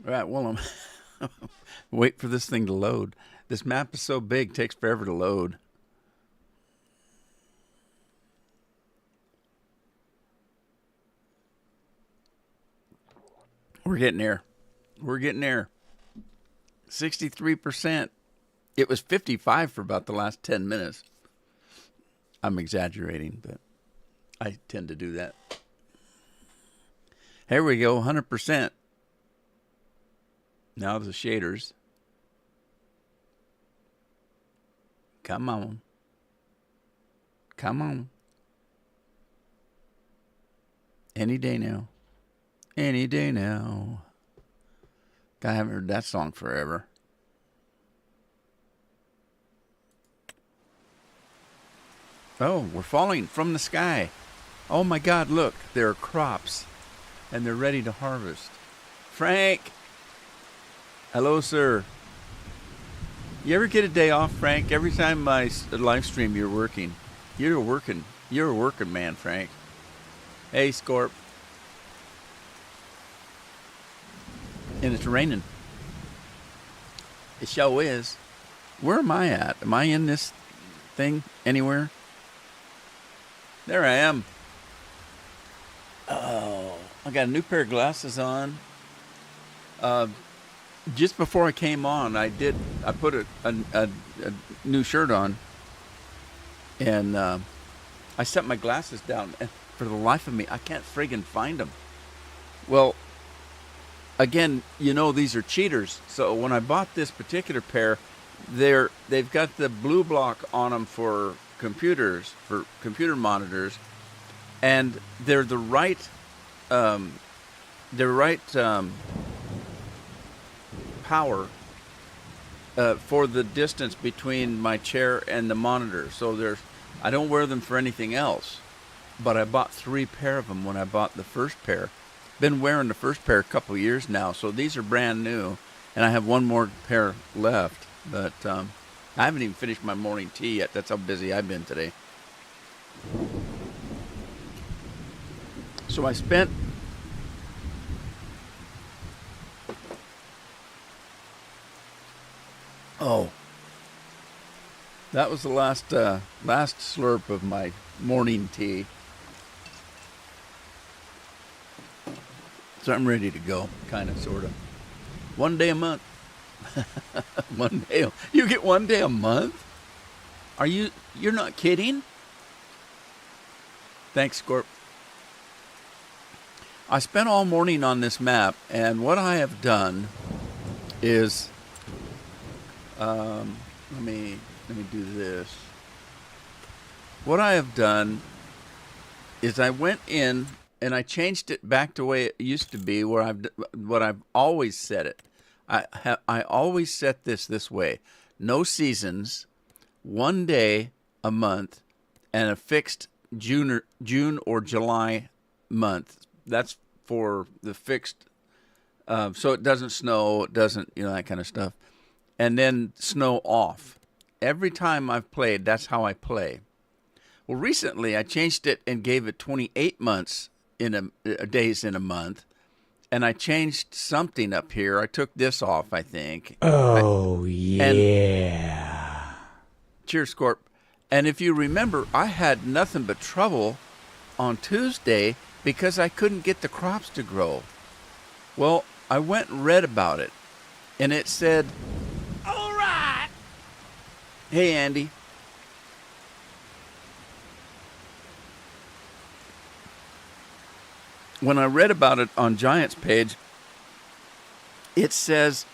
All right, well, I'm wait for this thing to load. This map is so big, it takes forever to load. We're getting there. We're getting there. 63%. It was 55 for about the last 10 minutes. I'm exaggerating, but I tend to do that. Here we go, 100%. Now the shaders. Come on. Come on. Any day now. Any day now. I haven't heard that song forever. Oh, we're falling from the sky. Oh my God, look, there are crops and they're ready to harvest. Frank! Hello, sir. You ever get a day off, Frank? Every time I live stream, you're working. You're a working man, Frank. Hey, Scorp. And it's raining. It sure is. Where am I at? Am I in this thing anywhere? There I am. Oh, I got a new pair of glasses on. Just before I came on, I put a new shirt on, and I set my glasses down, and for the life of me, I can't friggin' find them. Well, again, you know these are cheaters. So when I bought this particular pair, they've got the blue block on them for computers, for computer monitors, and they're the right power for the distance between my chair and the monitor. So I don't wear them for anything else. But I bought 3 pair of them when I bought the first pair. Been wearing the first pair a couple of years now, so these are brand new, and I have one more pair left. But I haven't even finished my morning tea yet. That's how busy I've been today. So I spent that was the last slurp of my morning tea. So I'm ready to go, kind of, sort of. 1 day a month. 1 day. You get 1 day a month? You're not kidding? Thanks, Scorp. I spent all morning on this map, and what I have done is, let me do this. What I have done is I went in and I changed it back to the way it used to be, what I've always set it. I always set this way: no seasons, 1 day a month, and a fixed June or July month. That's for the fixed, so it doesn't snow, it doesn't, that kind of stuff. And then snow off. Every time I've played, that's how I play. Well, recently I changed it and gave it 28 months days in a month, and I changed something up here. I took this off, I think. Oh, yeah. Cheers, Scorp. And if you remember, I had nothing but trouble on Tuesday because I couldn't get the crops to grow. Well, I went and read about it, and it said, all right. Hey, Andy. When I read about it on Giant's page, it says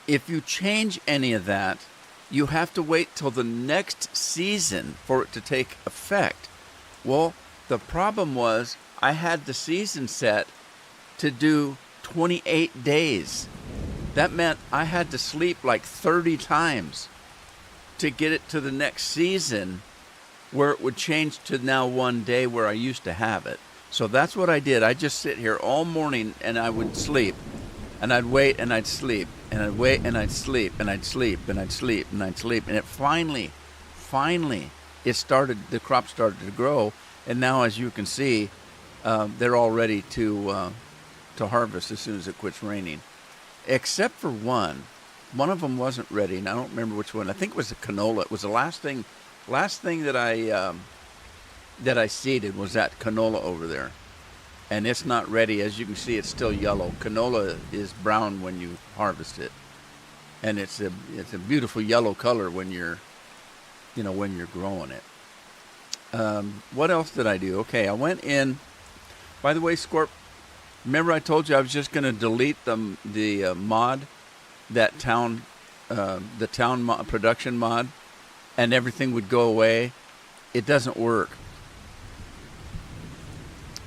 if you change any of that, you have to wait till the next season for it to take effect. Well, the problem was I had the season set to do 28 days. That meant I had to sleep like 30 times to get it to the next season, where it would change to now 1 day where I used to have it. So that's what I did. I just sit here all morning and I would sleep, and I'd wait and I'd sleep, and I'd wait and I'd sleep, and I'd sleep and I'd sleep and I'd sleep, and it finally the crop started to grow, and now, as you can see, they're all ready to harvest as soon as it quits raining. except for one. One of them wasn't ready, and I don't remember which one. I think it was the canola. It was the last thing that I seeded was that canola over there, and it's not ready. As you can see, it's still yellow. Canola is brown when you harvest it, and it's a beautiful yellow color when you're growing it. What else did I do? Okay, I went in. By the way, Scorp, remember I told you I was just going to delete the mod, that town, production mod, and everything would go away. It doesn't work.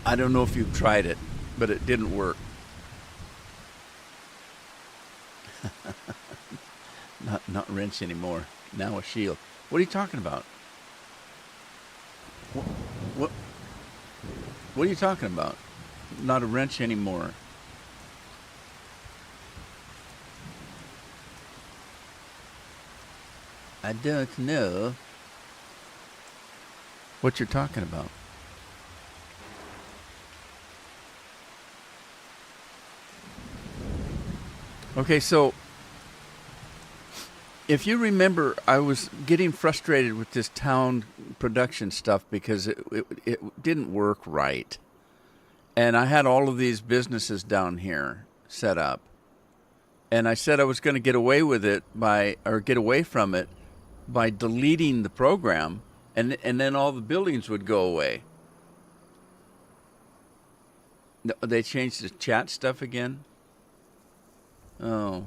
I don't know if you've tried it, but it didn't work. Not wrench anymore. Now a shield. What are you talking about? What are you talking about? Not a wrench anymore. I don't know what you're talking about. Okay, so if you remember, I was getting frustrated with this town production stuff because it didn't work right. And I had all of these businesses down here set up. And I said I was going to get away from it by deleting the program, and then all the buildings would go away. They changed the chat stuff again? Oh.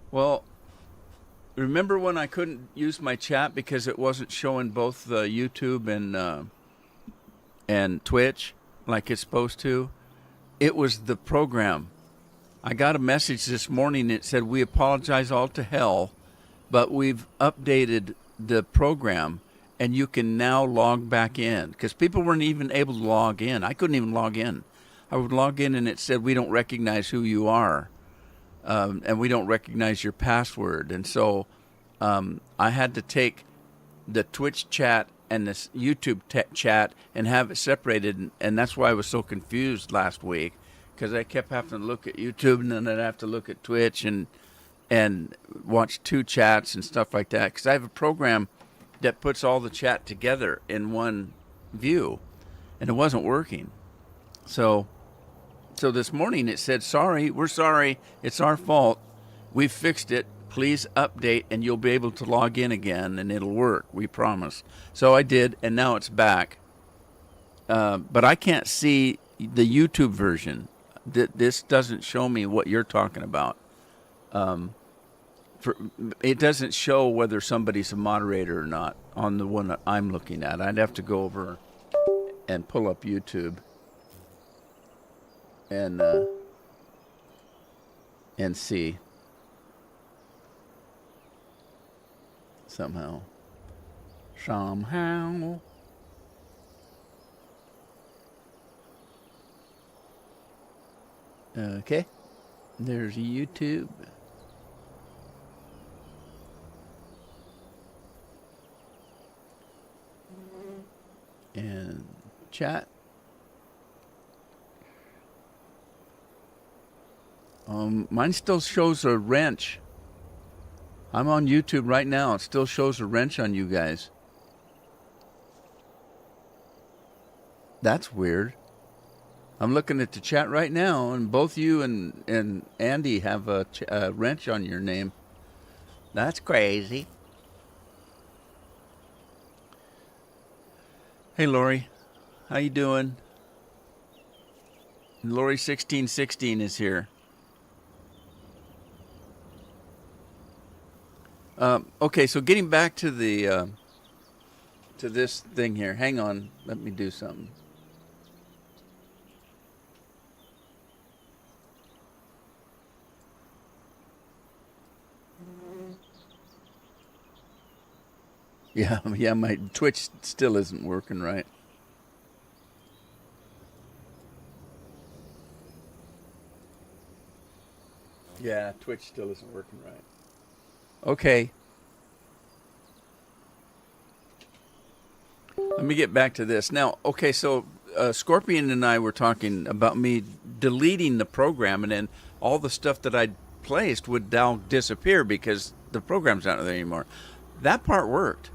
Well, remember when I couldn't use my chat because it wasn't showing both the YouTube and Twitch like it's supposed to? It was the program. I got a message this morning that said, "We apologize all to hell, but we've updated the program and you can now log back in." Because people weren't even able to log in. I couldn't even log in. I would log in and it said, "We don't recognize who you are, and we don't recognize your password." And so I had to take the Twitch chat and this YouTube chat and have it separated. And that's why I was so confused last week, because I kept having to look at YouTube and then I'd have to look at Twitch and watch two chats and stuff like that. Because I have a program that puts all the chat together in one view, and it wasn't working. So this morning it said, we're sorry, it's our fault. We've fixed it. Please update and you'll be able to log in again and it'll work, we promise. So I did, and now it's back. But I can't see the YouTube version. This doesn't show me what you're talking about. It doesn't show whether somebody's a moderator or not on the one that I'm looking at. I'd have to go over and pull up YouTube and see somehow. Okay, there's YouTube. And chat. Mine still shows a wrench. I'm on YouTube right now. It still shows a wrench on you guys. That's weird. I'm looking at the chat right now, and both you and Andy have a wrench on your name. That's crazy. Hey, Lori. How you doing? Lori 1616 is here. Okay, so getting back to the to this thing here. Hang on, let me do something. Yeah, my Twitch still isn't working right. Yeah, Twitch still isn't working right. Okay. Let me get back to this. Now, okay, so Scorpion and I were talking about me deleting the program, and then all the stuff that I placed would now disappear because the program's not there anymore. That part worked.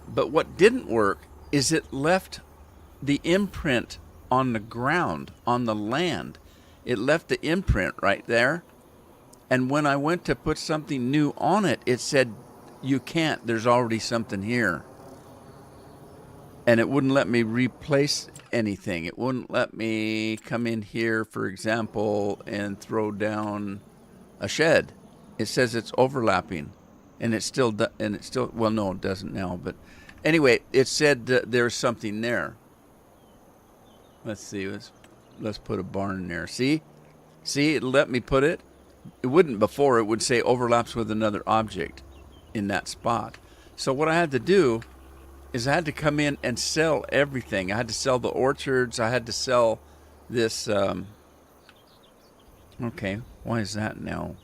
But what didn't work is it left the imprint on the ground, on the land. It left the imprint right there. And when I went to put something new on it, it said, you can't, there's already something here. And it wouldn't let me replace anything. It wouldn't let me come in here, for example, and throw down a shed. It says it's overlapping, and it still well, no, it doesn't now. But anyway, it said there's something there. Let's see. Let's put a barn there. See, it let me put it. It wouldn't before. It would say overlaps with another object in that spot. So what I had to do is I had to come in and sell everything. I had to sell the orchards. I had to sell this. Okay, why is that now?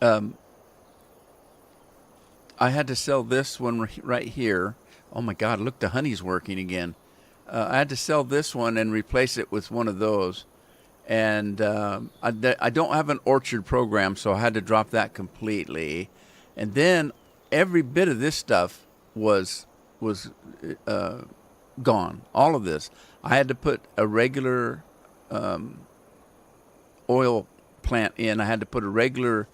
I had to sell this one right here. Oh my God, look, the honey's working again. I had to sell this one and replace it with one of those. And I don't have an orchard program, so I had to drop that completely. And then every bit of this stuff was gone. All of this. I had to put a regular oil plant in. I had to put a regular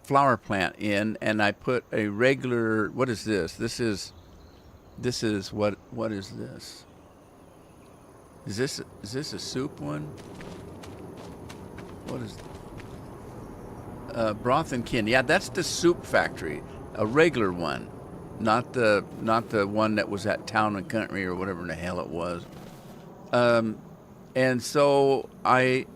flower plant in, and I put a regular. What is this? This is what is this? Is this a soup one? What is broth and kin? Yeah, that's the soup factory, a regular one, not the one that was at Town and Country or whatever in the hell it was. And so I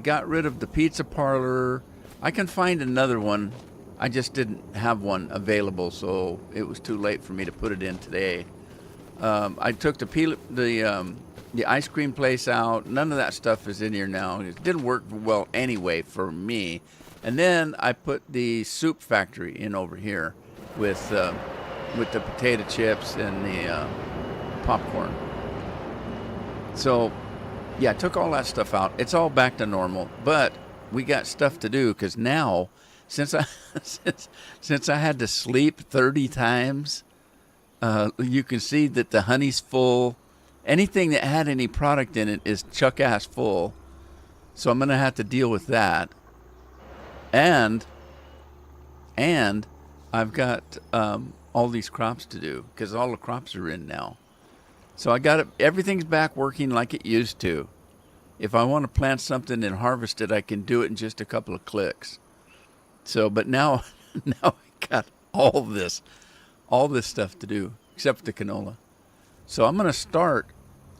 got rid of the pizza parlor. I can find another one. I just didn't have one available, so it was too late for me to put it in today. I took the ice cream place out. None of that stuff is in here now. It didn't work well anyway for me. And then I put the soup factory in over here with the potato chips and the popcorn. So, yeah, I took all that stuff out. It's all back to normal, but we got stuff to do because now, since I had to sleep 30 times, you can see that the honey's full. Anything that had any product in it is chuck-ass full. So I'm going to have to deal with that. And I've got all these crops to do because all the crops are in now. So I got it. Everything's back working like it used to. If I want to plant something and harvest it, I can do it in just a couple of clicks. So, but now I got all this stuff to do except for the canola. So I'm going to start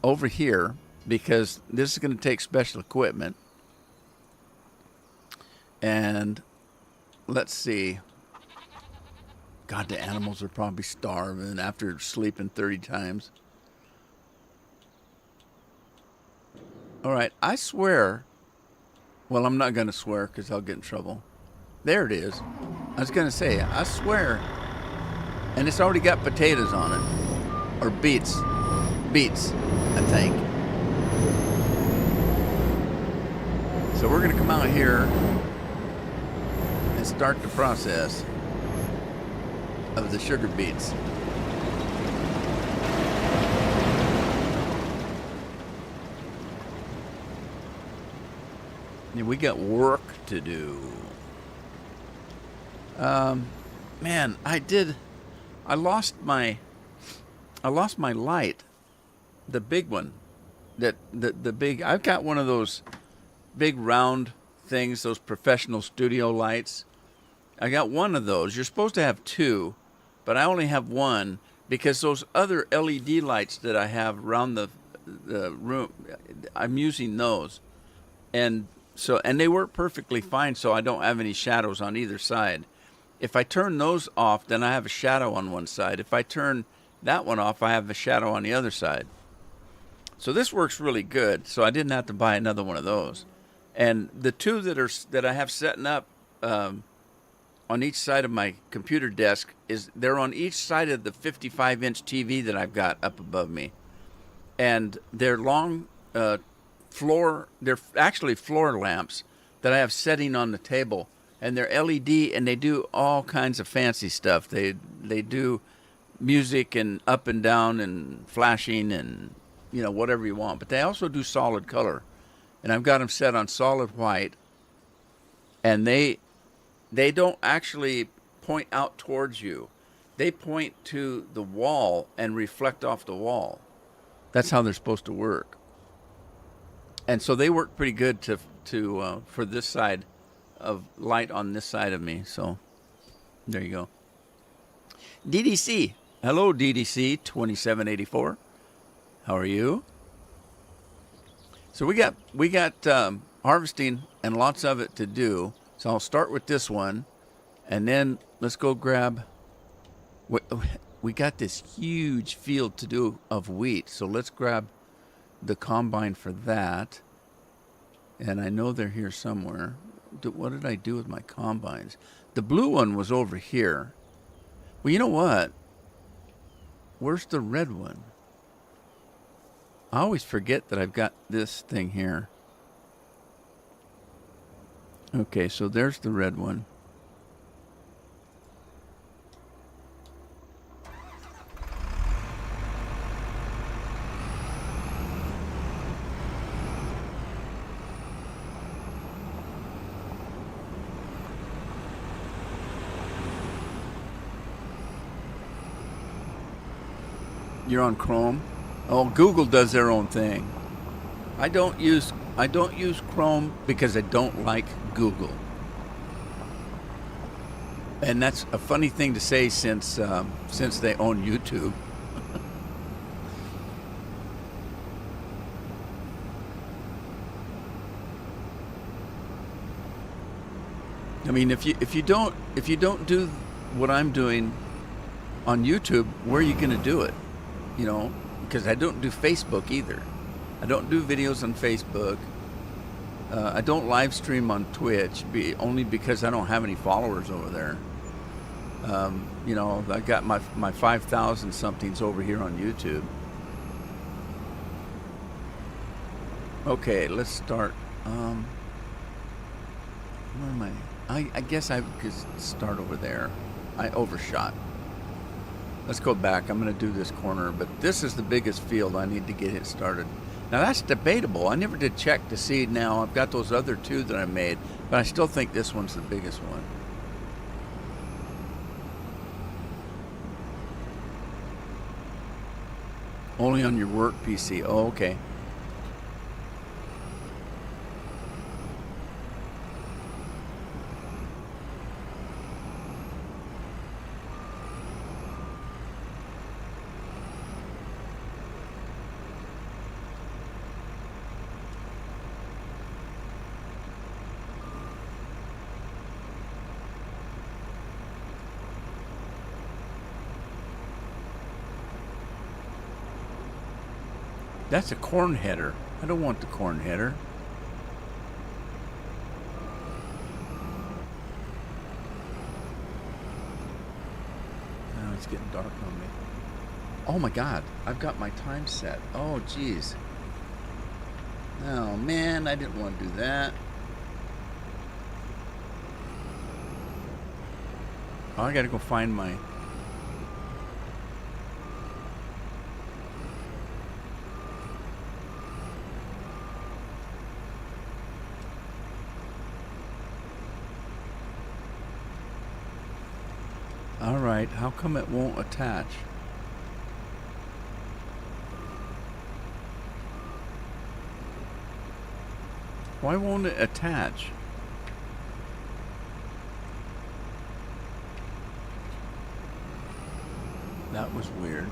over here because this is going to take special equipment. And let's see. God, the animals are probably starving after sleeping 30 times. All right, I swear. Well, I'm not going to swear because I'll get in trouble. There it is. I was going to say, I swear. And it's already got potatoes on it. Or beets, I think. So we're going to come out here and start the process of the sugar beets. Yeah, we got work to do. Man, I lost my light, the big one, the big. I've got one of those big round things, those professional studio lights. I got one of those. You're supposed to have two, but I only have one because those other LED lights that I have around the room, I'm using those, and they work perfectly fine. So I don't have any shadows on either side. If I turn those off, then I have a shadow on one side. If I turn that one off, I have a shadow on the other side. So this works really good. So I didn't have to buy another one of those. And the two that I have setting up on each side of my computer desk they're on each side of the 55-inch TV that I've got up above me. and they're long they're actually floor lamps that I have setting on the table, and they're LED, and they do all kinds of fancy stuff. They do music and up and down and flashing and whatever you want, but they also do solid color, and I've got them set on solid white, and they don't actually point out towards you. They point to the wall and reflect off the wall. That's how they're supposed to work. And so they work pretty good for this side of light on this side of me. So there you go. DDC. Hello, DDC 2784. How are you? So we got harvesting and lots of it to do. So I'll start with this one, and then let's go grab. We got this huge field to do of wheat, so let's grab the combine for that. And I know they're here somewhere. What did I do with my combines? The blue one was over here. Well, you know what? Where's the red one? I always forget that I've got this thing here. Okay, so there's the red one. You're on Chrome? Oh, Google does their own thing. I don't use Chrome because I don't like Google. And that's a funny thing to say since they own YouTube. I mean, if you don't do what I'm doing on YouTube, where are you going to do it? Because I don't do Facebook either. I don't do videos on Facebook. I don't live stream on Twitch, only because I don't have any followers over there. I got my 5,000 somethings over here on YouTube. Okay, let's start. Where am I? I guess I could start over there. I overshot. Let's go back. I'm going to do this corner, but this is the biggest field. I need to get it started. Now that's debatable. I never did check to see. Now I've got those other two that I made, but I still think this one's the biggest one. Only on your work PC. Oh, okay. That's a corn header. I don't want the corn header. Now it's getting dark on me. Oh my God, I've got my time set. Oh geez. Oh man, I didn't want to do that. Oh, I gotta go find my... Alright, how come it won't attach? Why won't it attach? That was weird.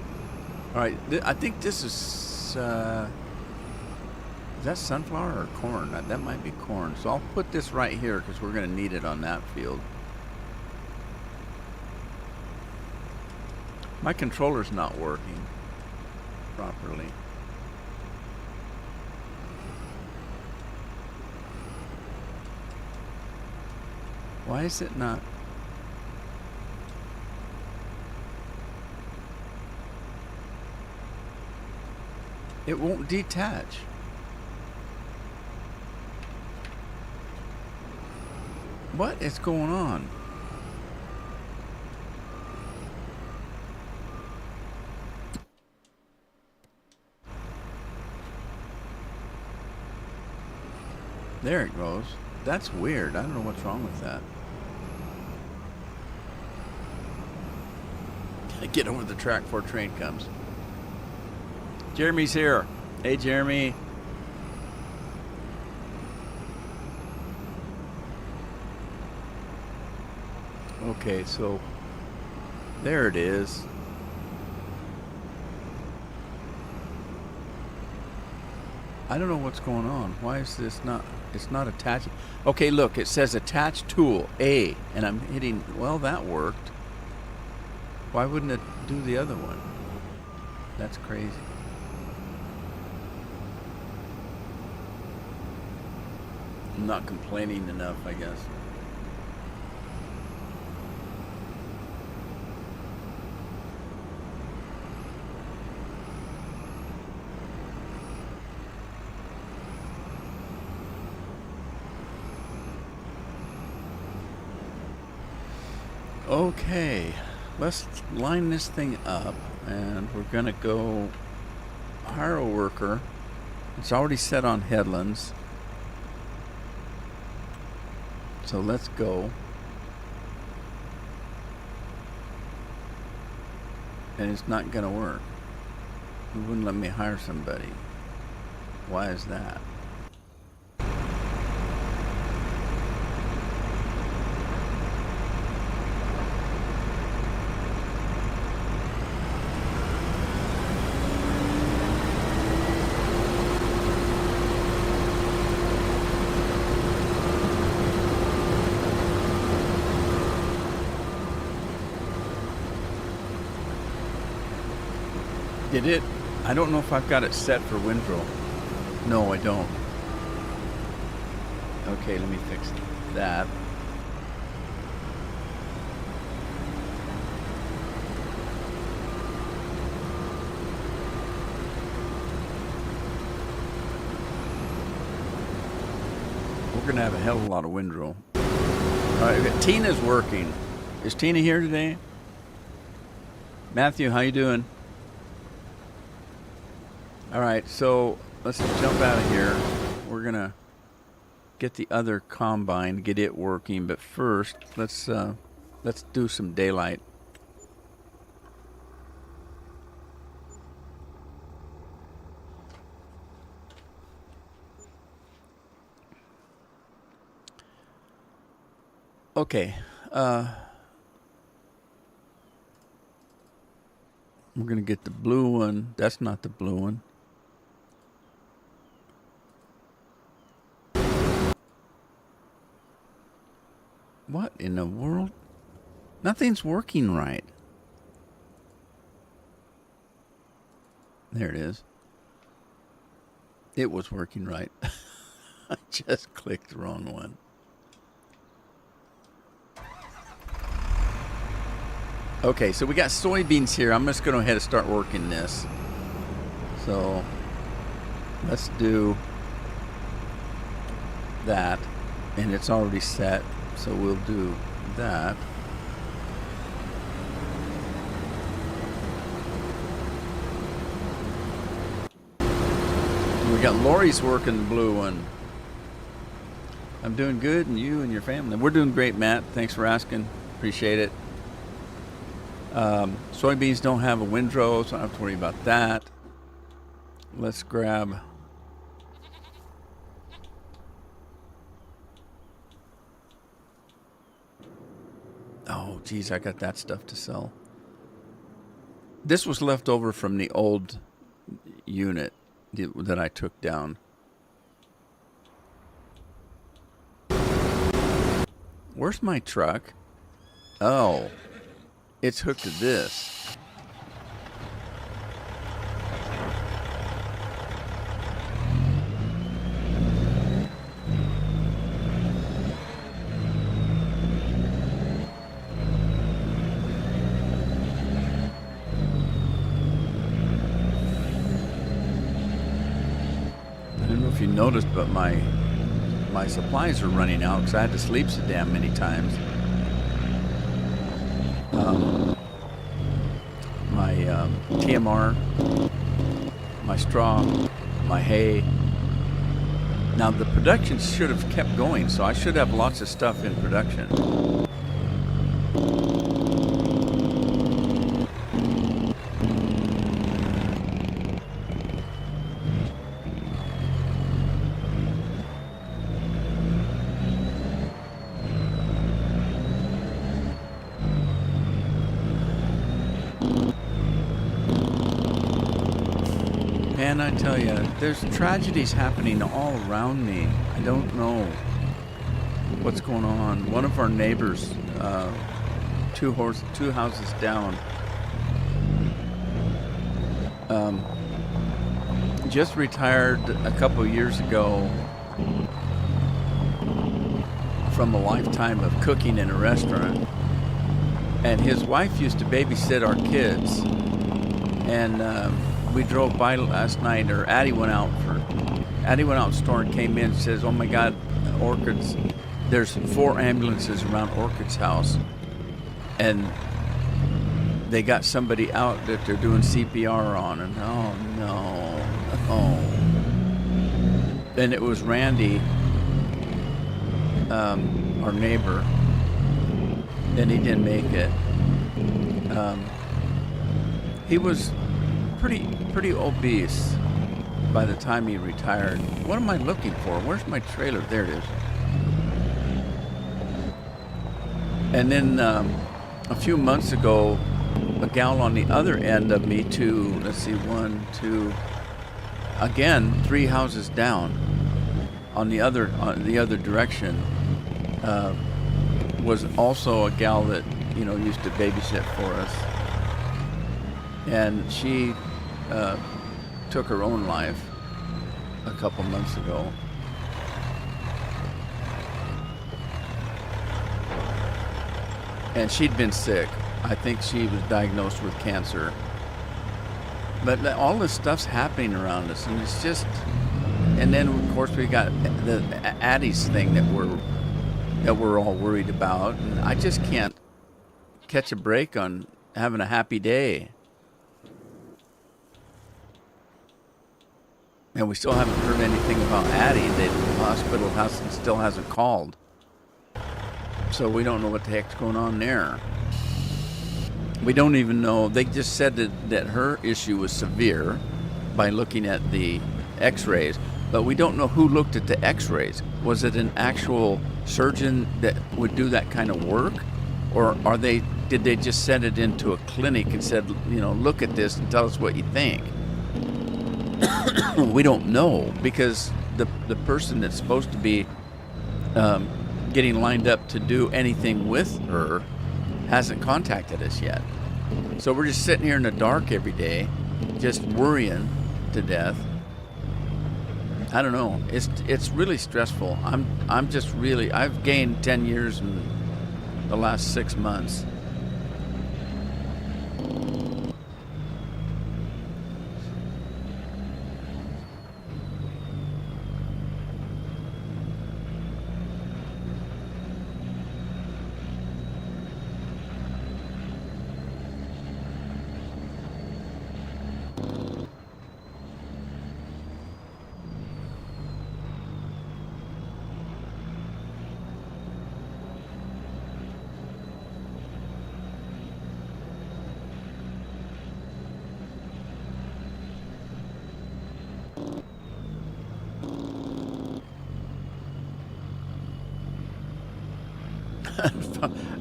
Alright, I think this is that sunflower or corn? That might be corn. So I'll put this right here because we're going to need it on that field. My controller's not working properly. Why is it not? It won't detach. What is going on? There it goes. That's weird. I don't know what's wrong with that. Gotta get over the track before train comes. Jeremy's here. Hey, Jeremy. Okay, so there it is. I don't know what's going on. Why is this not... It's not attaching. Okay, look, it says attach tool, A, and I'm hitting... Well, that worked. Why wouldn't it do the other one? That's crazy. I'm not complaining enough, I guess. Okay, let's line this thing up, and we're gonna go hire a worker. It's already set on headlands, so let's go. And it's not gonna work. It wouldn't let me hire somebody. Why is that? Did it? I don't know if I've got it set for windrow. No, I don't. Okay, let me fix that. We're gonna have a hell of a lot of windrow. Alright, Tina's working. Is Tina here today? Matthew, how you doing? Alright, so let's jump out of here. We're gonna get the other combine, get it working, but first let's do some daylight. Okay, we're gonna get the blue one. That's not the blue one. What in the world? Nothing's working right. There it is. It was working right. I just clicked the wrong one. Okay, so we got soybeans here. I'm just going to go ahead and start working this. So let's do that. And it's already set. So we'll do that. We got Lori's working the blue one. I'm doing good, and you and your family. We're doing great, Matt. Thanks for asking. Appreciate it. Soybeans don't have a windrow, so I don't have to worry about that. Let's grab... Oh, geez, I got that stuff to sell. This was left over from the old unit that I took down. Where's my truck? Oh, it's hooked to this. noticed, but my supplies are running out because I had to sleep so damn many times. My TMR, my straw, my hay. Now the production should have kept going, so I should have lots of stuff in production. Man, I tell you, there's tragedies happening all around me. I don't know what's going on. One of our neighbors, two houses down, just retired a couple of years ago from a lifetime of cooking in a restaurant. And his wife used to babysit our kids. And we drove by last night, or Addie went out to the store and came in and says, oh my God, Orchid's, there's 4 ambulances around Orchid's house. And they got somebody out that they're doing CPR on, and oh no. And it was Randy, our neighbor, and he didn't make it. He was pretty obese by the time he retired. What am I looking for? Where's my trailer? There it is. And then a few months ago, a gal on the other end of me too, let's see, 1, 2, again, 3 houses down on the other direction, was also a gal that, you know, used to babysit for us. And she took her own life a couple months ago. And she'd been sick. I think she was diagnosed with cancer. But all this stuff's happening around us, and it's just. And then of course we got the Addie's thing that we're all worried about, and I just can't catch a break on having a happy day. And we still haven't heard anything about Addie. The hospital still hasn't called. So we don't know what the heck's going on there. We don't even know. They just said that her issue was severe by looking at the x-rays. But we don't know who looked at the x-rays. Was it an actual surgeon that would do that kind of work? Or did they just send it into a clinic and said, you know, look at this and tell us what you think? We don't know, because the person that's supposed to be getting lined up to do anything with her hasn't contacted us yet. So we're just sitting here in the dark every day, just worrying to death. I don't know. It's really stressful. I'm just really, I've gained 10 years in the last 6 months.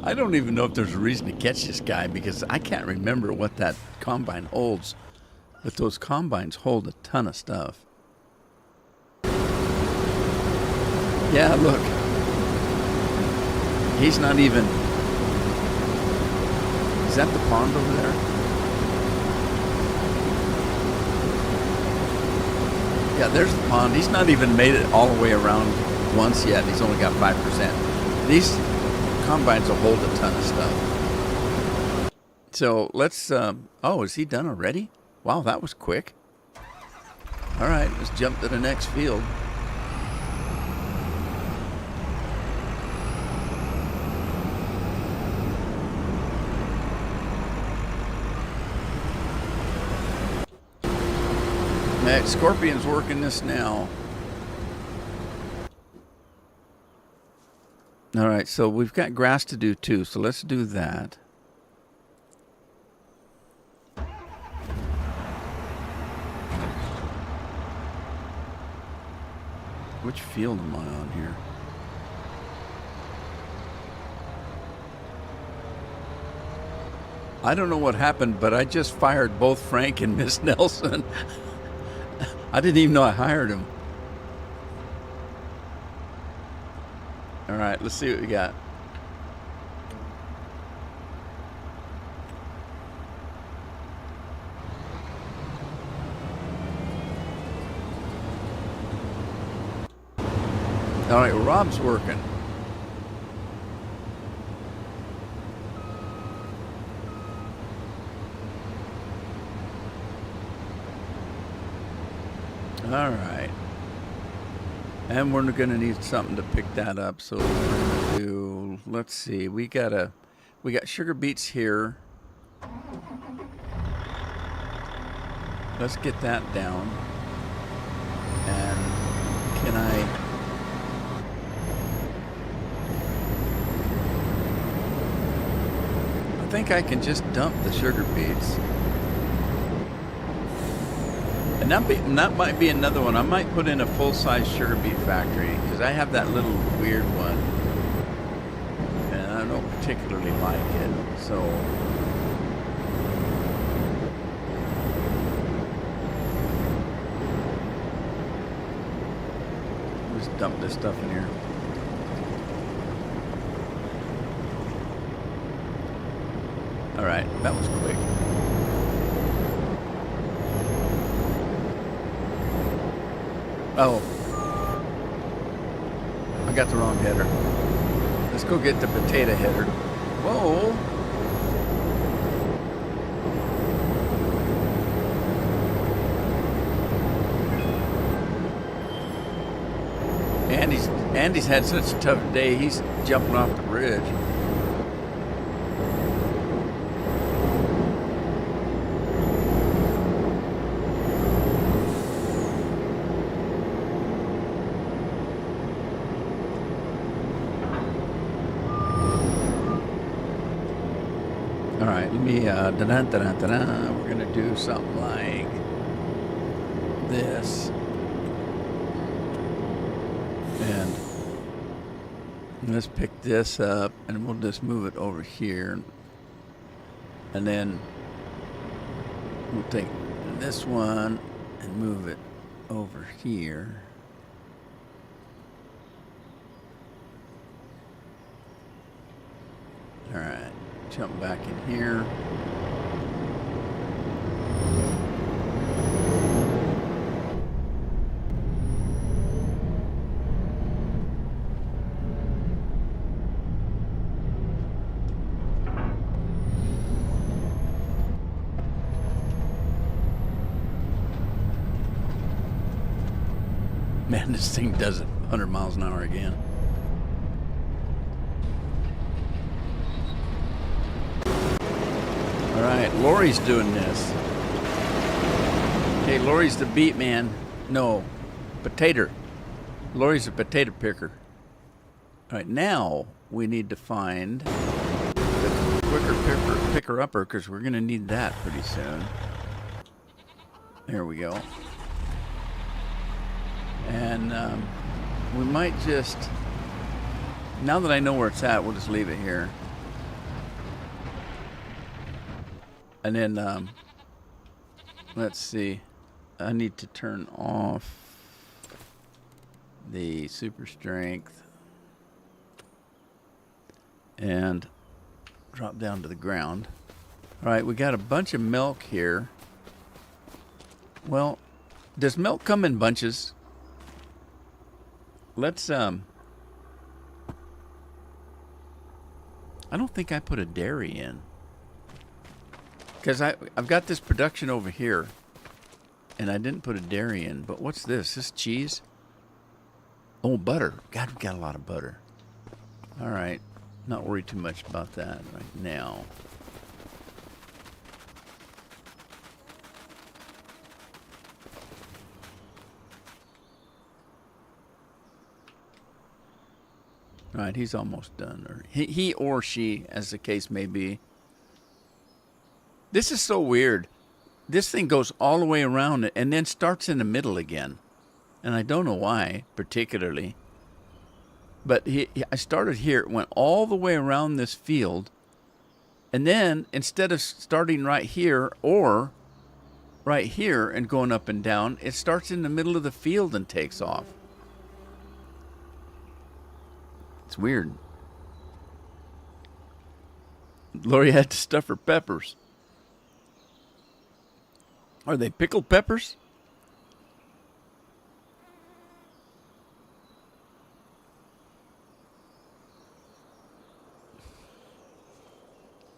I don't even know if there's a reason to catch this guy, because I can't remember what that combine holds. But those combines hold a ton of stuff. Yeah, look. He's not even... Is that the pond over there? Yeah, there's the pond. He's not even made it all the way around once yet. He's only got 5%. These combines will hold a ton of stuff. So let's, oh, is he done already? Wow, that was quick. All right, let's jump to the next field. That Scorpion's working this now. All right, so we've got grass to do too, so let's do that. Which field am I on here? I don't know what happened, but I just fired both Frank and Miss Nelson. I didn't even know I hired him. All right, let's see what we got. All right, Rob's working. All right. And we're going to need something to pick that up. So we're going to do, let's see, we got sugar beets here. Let's get that down. And can I think I can just dump the sugar beets. And that might be another one. I might put in a full-size sugar beet factory because I have that little weird one, and I don't particularly like it. So just dump this stuff in here. All right, that was quick. Oh, I got the wrong header. Let's go get the potato header. Whoa. Andy's had such a tough day. He's jumping off the bridge. We're gonna do something like this, and let's pick this up, and we'll just move it over here, and then we'll take this one and move it over here. All right, jump back in here. Man, this thing does it 100 miles an hour again. All right, Lori's doing this. Okay, Lori's the beet man. No, potato. Lori's a potato picker. All right, now we need to find the quicker picker-upper because we're going to need that pretty soon. There we go. And we might just, now that I know where it's at, we'll just leave it here. And then, let's see, I need to turn off the super strength and drop down to the ground. All right, we got a bunch of milk here. Well, does milk come in bunches? Let's, I don't think I put a dairy in. Because I've got this production over here, and I didn't put a dairy in. But what's this? This cheese? Oh, butter. God, we got a lot of butter. All right. Not worried too much about that right now. All right, he's almost done. Or he or she, as the case may be. This is so weird. This thing goes all the way around it and then starts in the middle again. And I don't know why, particularly. But I started here. It went all the way around this field. And then, instead of starting right here or right here and going up and down, it starts in the middle of the field and takes off. It's weird. Lori had to stuff her peppers. Are they pickled peppers?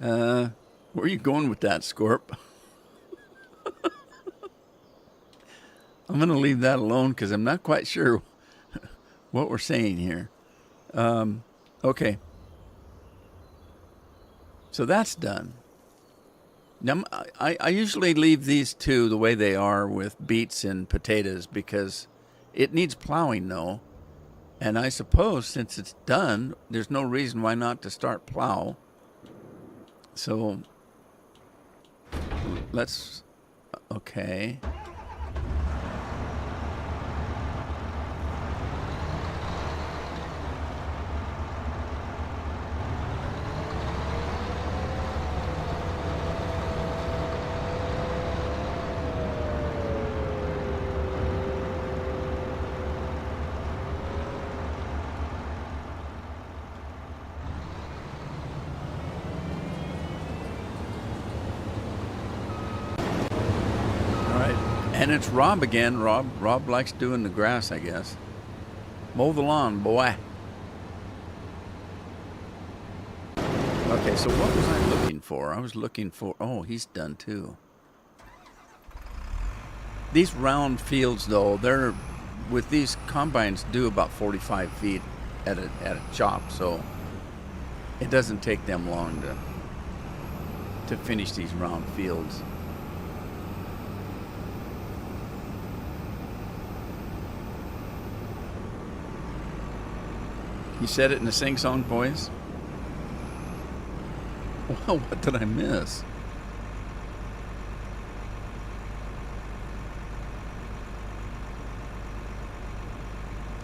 Where are you going with that, Scorp? I'm going to leave that alone because I'm not quite sure what we're saying here. Okay. So that's done. Now, I usually leave these two the way they are with beets and potatoes because it needs plowing, though. And I suppose since it's done, there's no reason why not to start plow. So let's, okay. And it's Rob again. Rob likes doing the grass, I guess. Mow the lawn, boy. Okay, so what was I looking for? I was looking for... Oh, he's done too. These round fields, though, they're... With these combines, do about 45 feet at a chop, so... It doesn't take them long to finish these round fields. You said it in a sing-song voice? Well, what did I miss?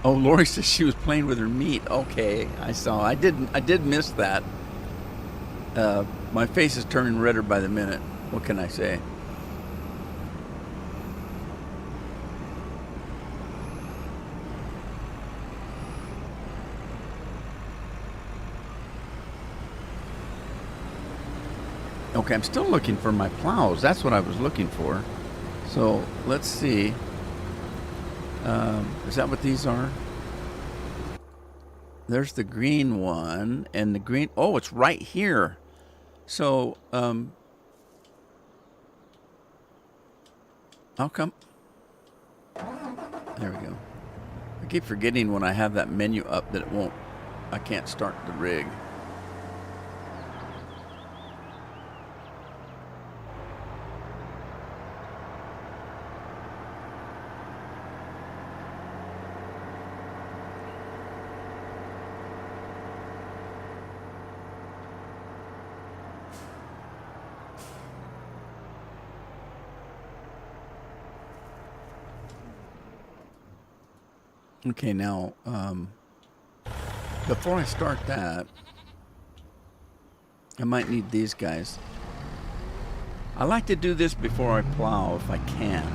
Oh, Lori says she was playing with her meat. Okay, I saw. I did miss that. My face is turning redder by the minute. What can I say? Okay, I'm still looking for my plows. That's what I was looking for. So, let's see. Is that what these are? There's the green one, and the green... Oh, it's right here. So, how come... There we go. I keep forgetting when I have that menu up that it won't... I can't start the rig. Okay, now, before I start that, I might need these guys. I like to do this before I plow if I can.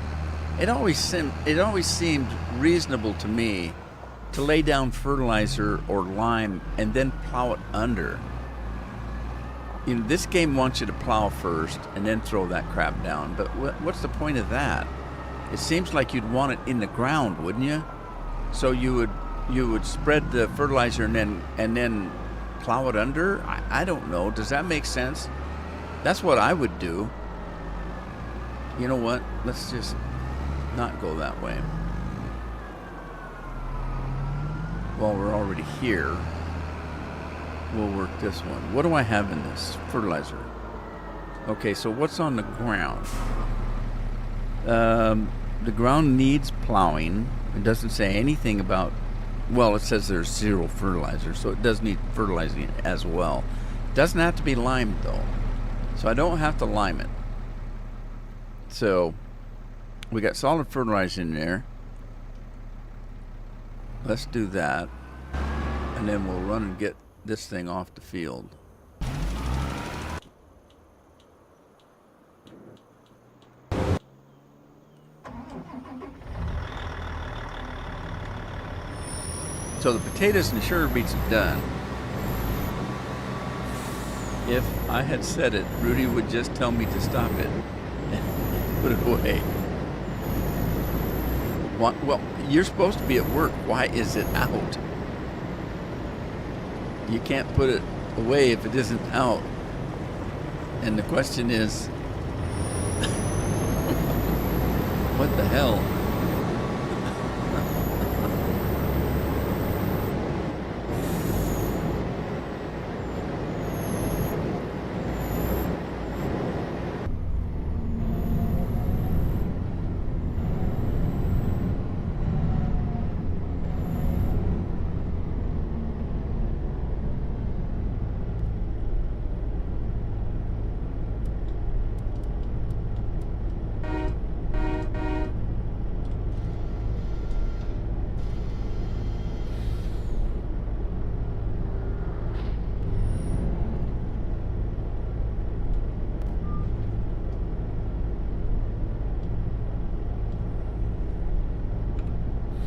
It always seemed reasonable to me to lay down fertilizer or lime and then plow it under. You know, this game wants you to plow first and then throw that crap down, but what's the point of that? It seems like you'd want it in the ground, wouldn't you? So you would spread the fertilizer and then plow it under? I don't know. Does that make sense? That's what I would do. You know what? Let's just not go that way. While we're already here, we'll work this one. What do I have in this? Fertilizer. Okay, so what's on the ground? The ground needs plowing. It doesn't say anything about well, it says there's 0 fertilizer, so it does need fertilizing as well. It doesn't have to be limed though, so I don't have to lime it. So we got solid fertilizer in there. Let's do that, and then we'll run and get this thing off the field. So the potatoes and sugar beets are done. If I had said it, Rudy would just tell me to stop it and put it away. Well, you're supposed to be at work. Why is it out? You can't put it away if it isn't out. And the question is, what the hell?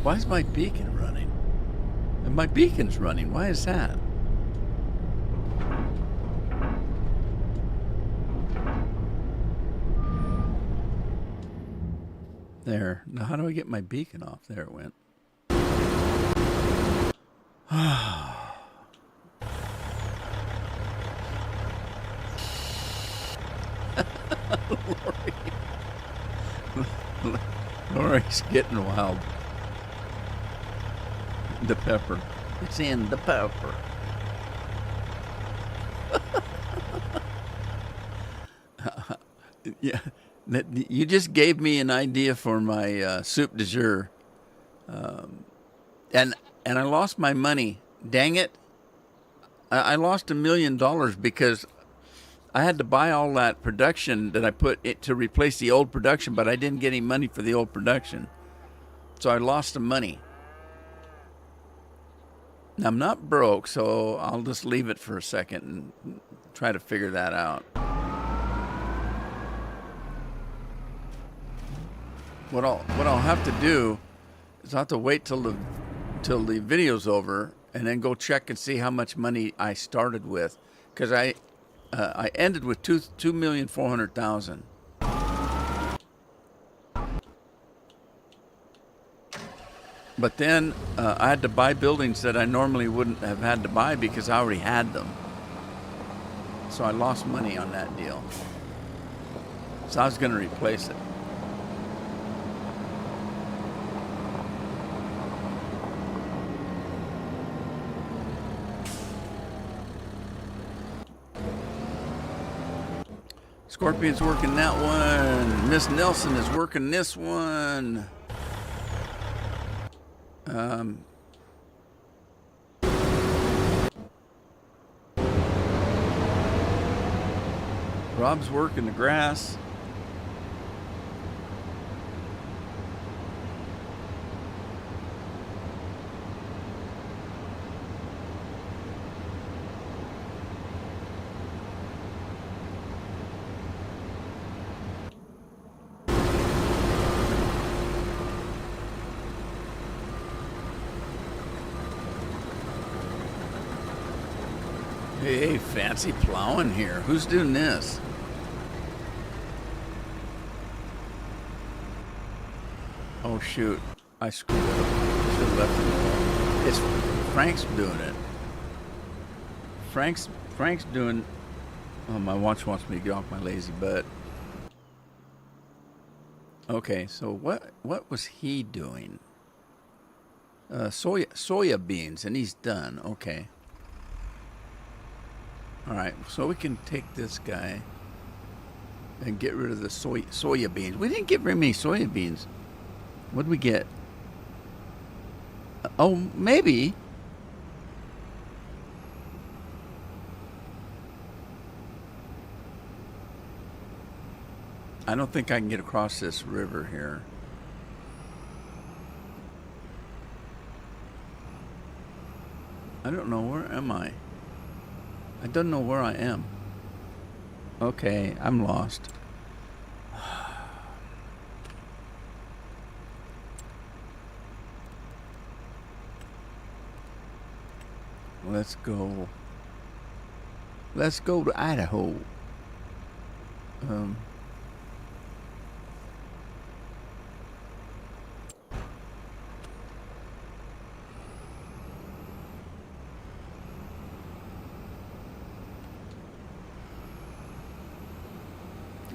Why is my beacon running? And my beacon's running. Why is that? There. Now how do I get my beacon off? There it went. Lori's getting wild. The pepper. It's in the pepper. Yeah, you just gave me an idea for my soup de jour, and I lost my money. Dang it! I lost $1 million because I had to buy all that production that I put it to replace the old production, but I didn't get any money for the old production, so I lost the money. Now, I'm not broke, so I'll just leave it for a second and try to figure that out. What I'll have to do is I'll have to wait till the video's over and then go check and see how much money I started with, because I ended with $2,400,000. But then I had to buy buildings that I normally wouldn't have had to buy because I already had them. So I lost money on that deal. So I was going to replace it. Scorpion's working that one. Miss Nelson is working this one. Rob's working the grass. Hey, fancy plowing here. Who's doing this? Oh shoot, I screwed up. Should have left it alone. It's Frank's doing it. Frank's doing. Oh, my watch wants me to get off my lazy butt. Okay, so what was he doing? Soya beans, and he's done. Okay. All right, so we can take this guy and get rid of the soya beans. We didn't get very many soya beans. What did we get? Oh, maybe. I don't think I can get across this river here. I don't know. Where am I? I don't know where I am. Okay, I'm lost. Let's go. Let's go to Idaho.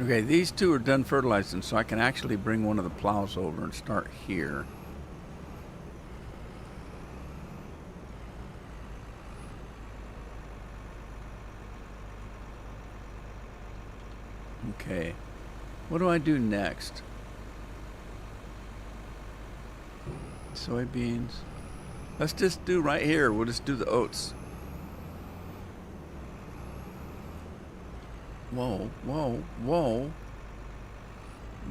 Okay, these two are done fertilizing, so I can actually bring one of the plows over and start here. Okay, what do I do next? Soybeans. Let's just do right here. We'll just do the oats. Whoa, whoa, whoa.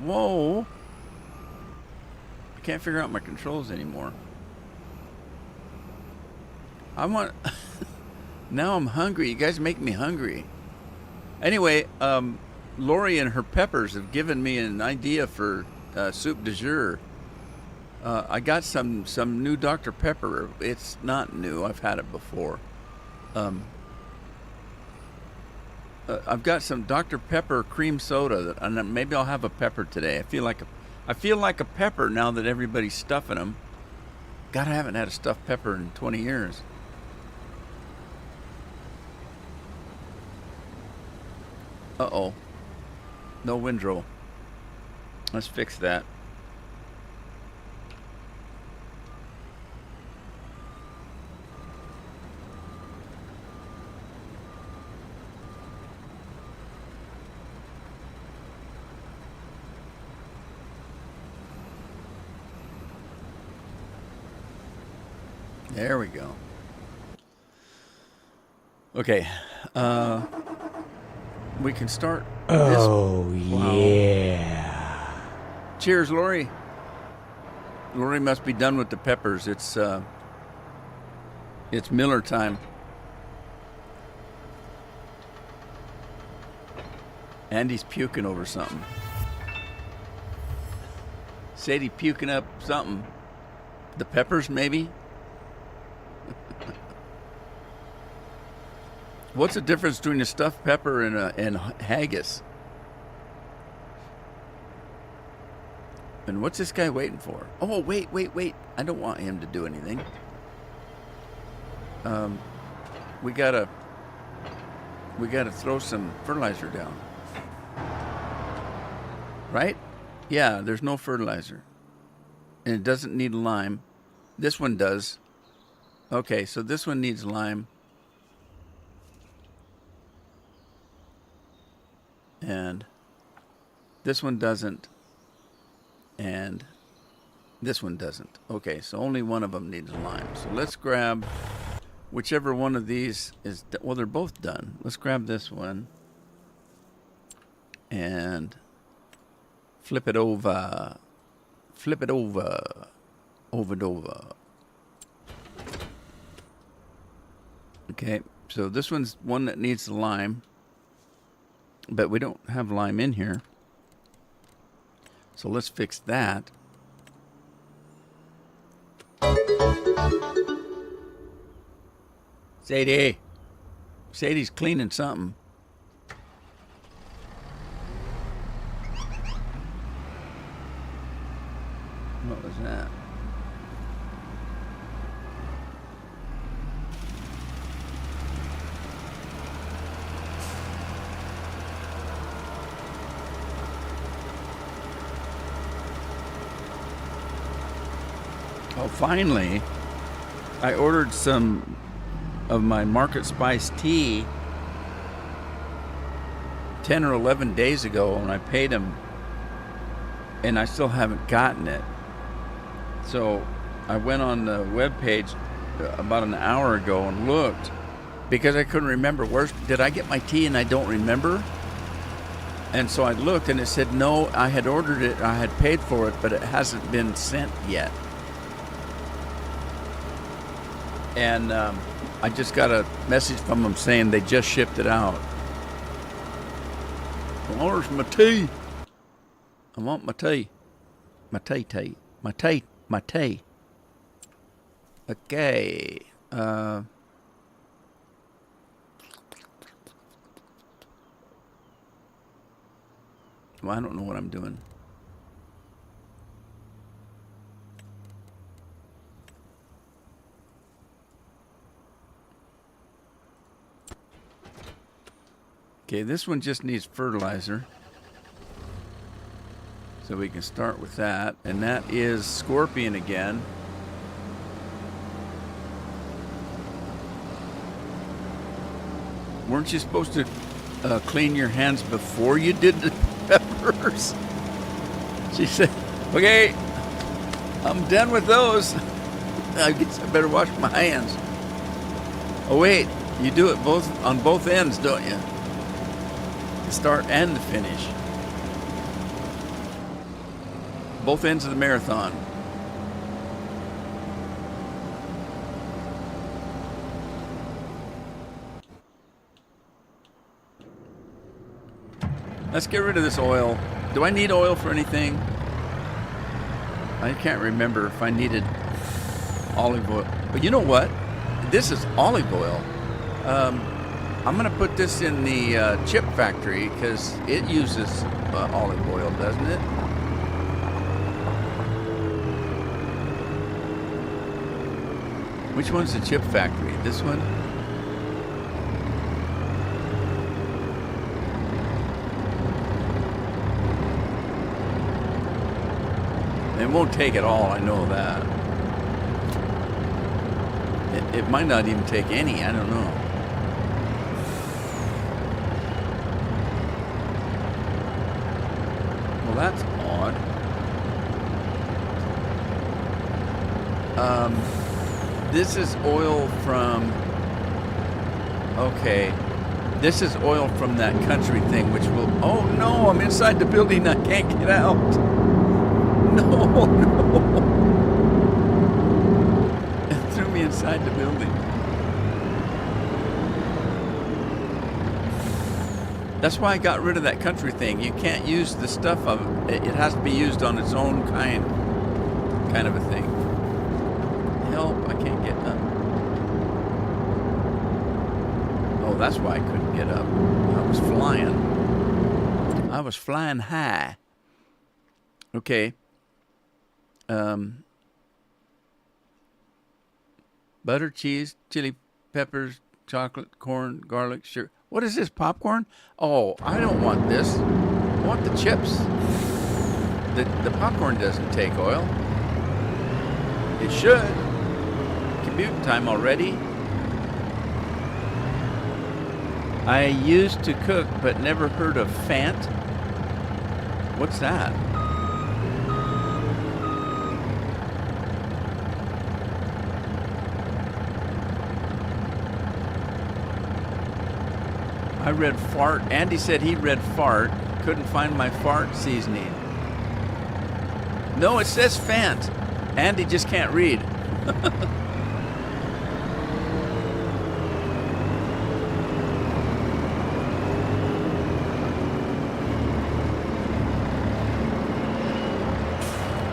Whoa. I can't figure out my controls anymore. I want... Now I'm hungry. You guys make me hungry. Anyway, Lori and her peppers have given me an idea for soup du jour. I got some new Dr. Pepper. It's not new. I've had it before. I've got some Dr. Pepper cream soda, and maybe I'll have a pepper today. I feel like a pepper now that everybody's stuffing them. God, I haven't had a stuffed pepper in 20 years. Uh-oh. No windrow. Let's fix that. There we go. Okay. We can start. Oh, yeah. Cheers, Lori. Lori must be done with the peppers. It's Miller time. Andy's puking over something. Sadie puking up something. The peppers, maybe? What's the difference between a stuffed pepper and haggis? And what's this guy waiting for? Oh, wait. I don't want him to do anything. We gotta throw some fertilizer down. Right? Yeah, there's no fertilizer. And it doesn't need lime. This one does. Okay, so this one needs lime. And this one doesn't. And this one doesn't. Okay, so only one of them needs lime. So let's grab whichever one of these is... Well, they're both done. Let's grab this one. And flip it over. Flip it over. Over and over. Okay, so this one's one that needs the lime. But we don't have lime in here. So let's fix that. Sadie. Sadie's cleaning something. What was that? Oh, finally, I ordered some of my Market Spice tea 10 or 11 days ago, and I paid them, and I still haven't gotten it. So I went on the webpage about an hour ago and looked because I couldn't remember did I get my tea and I don't remember. And so I looked and it said no, I had ordered it, I had paid for it, but it hasn't been sent yet. And I just got a message from them saying they just shipped it out. Well, where's my tea? I want my tea. My tea. Okay. Well, I don't know what I'm doing. Okay, this one just needs fertilizer. So we can start with that. And that is scorpion again. Weren't you supposed to clean your hands before you did the peppers? She said, okay, I'm done with those. I guess I better wash my hands. Oh wait, you do it on both ends, don't you? The start and the finish. Both ends of the marathon. Let's get rid of this oil. Do I need oil for anything? I can't remember if I needed olive oil. But you know what? This is olive oil. I'm going to put this in the chip factory because it uses olive oil, doesn't it? Which one's the chip factory? This one? It won't take it all, I know that. It might not even take any, I don't know. Well, that's odd. This is oil from... Okay. This is oil from that country thing, which will... Oh, no, I'm inside the building. I can't get out. No, no. It threw me inside the building. That's why I got rid of that country thing. You can't use the stuff of it. It has to be used on its own kind of a thing. Help, I can't get up. Oh, that's why I couldn't get up. I was flying. I was flying high. Okay. Butter, cheese, chili peppers, chocolate, corn, garlic, sugar. What is this, popcorn? Oh, I don't want this. I want the chips. The popcorn doesn't take oil. It should. Commute time already. I used to cook, but never heard of Fant. What's that? I read fart. Andy said he read fart. Couldn't find my fart seasoning. No, it says Fant. Andy just can't read.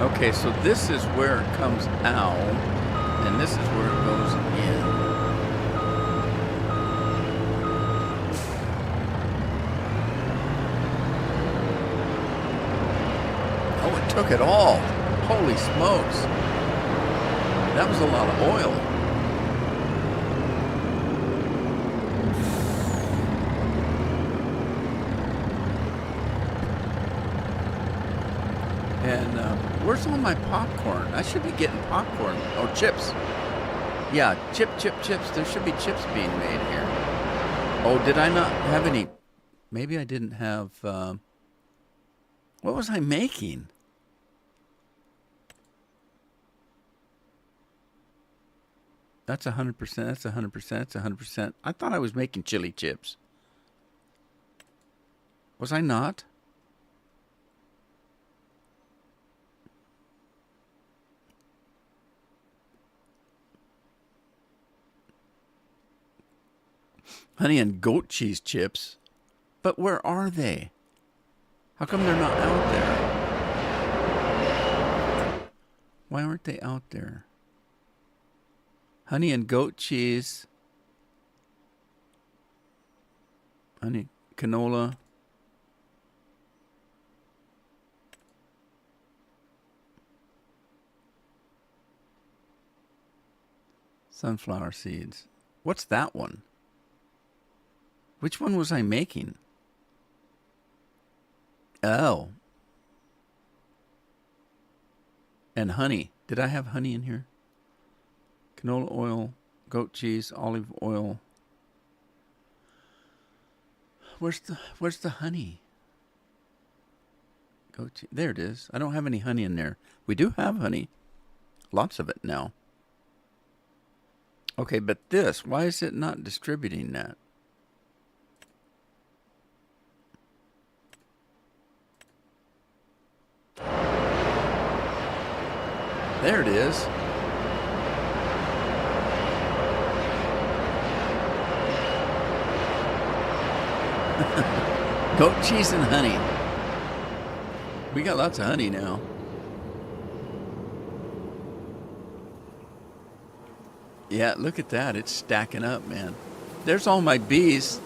Okay, so this is where it comes out, and this is where it goes in. Oh, it took it all. Holy smokes. That was a lot of oil. And where's all my popcorn? I should be getting popcorn. Oh, chips. Yeah, chips. There should be chips being made here. Oh, did I not have any? Maybe I didn't have... what was I making? That's 100%. That's 100%. That's 100%. I thought I was making chili chips. Was I not? Honey and goat cheese chips. But where are they? How come they're not out there? Why aren't they out there? Honey and goat cheese. Honey canola. Sunflower seeds. What's that one? Which one was I making? Oh. And honey. Did I have honey in here? Canola oil, goat cheese, olive oil. Where's the honey? Goat cheese. There it is. I don't have any honey in there. We do have honey. Lots of it now. Okay, but this, why is it not distributing that? There it is. Goat cheese and honey. We got lots of honey now. Yeah, look at that. It's stacking up, man. There's all my bees.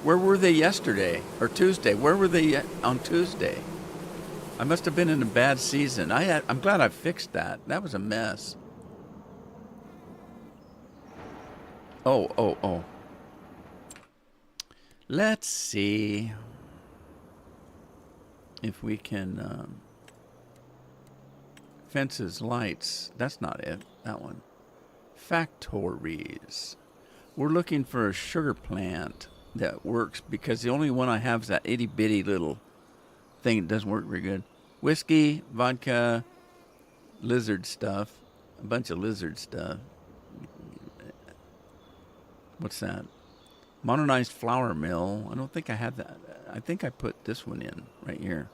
Where were they yesterday or Tuesday? Where were they on Tuesday? I must have been in a bad season. I'm glad I fixed that. That was a mess. Oh. Let's see if we can fences, lights. That's not it. That one. Factories. We're looking for a sugar plant that works because the only one I have is that itty bitty little thing. It doesn't work very good. Whiskey, vodka, lizard stuff, a bunch of lizard stuff. What's that? Modernized flour mill. I don't think I had that. I think I put this one in right here.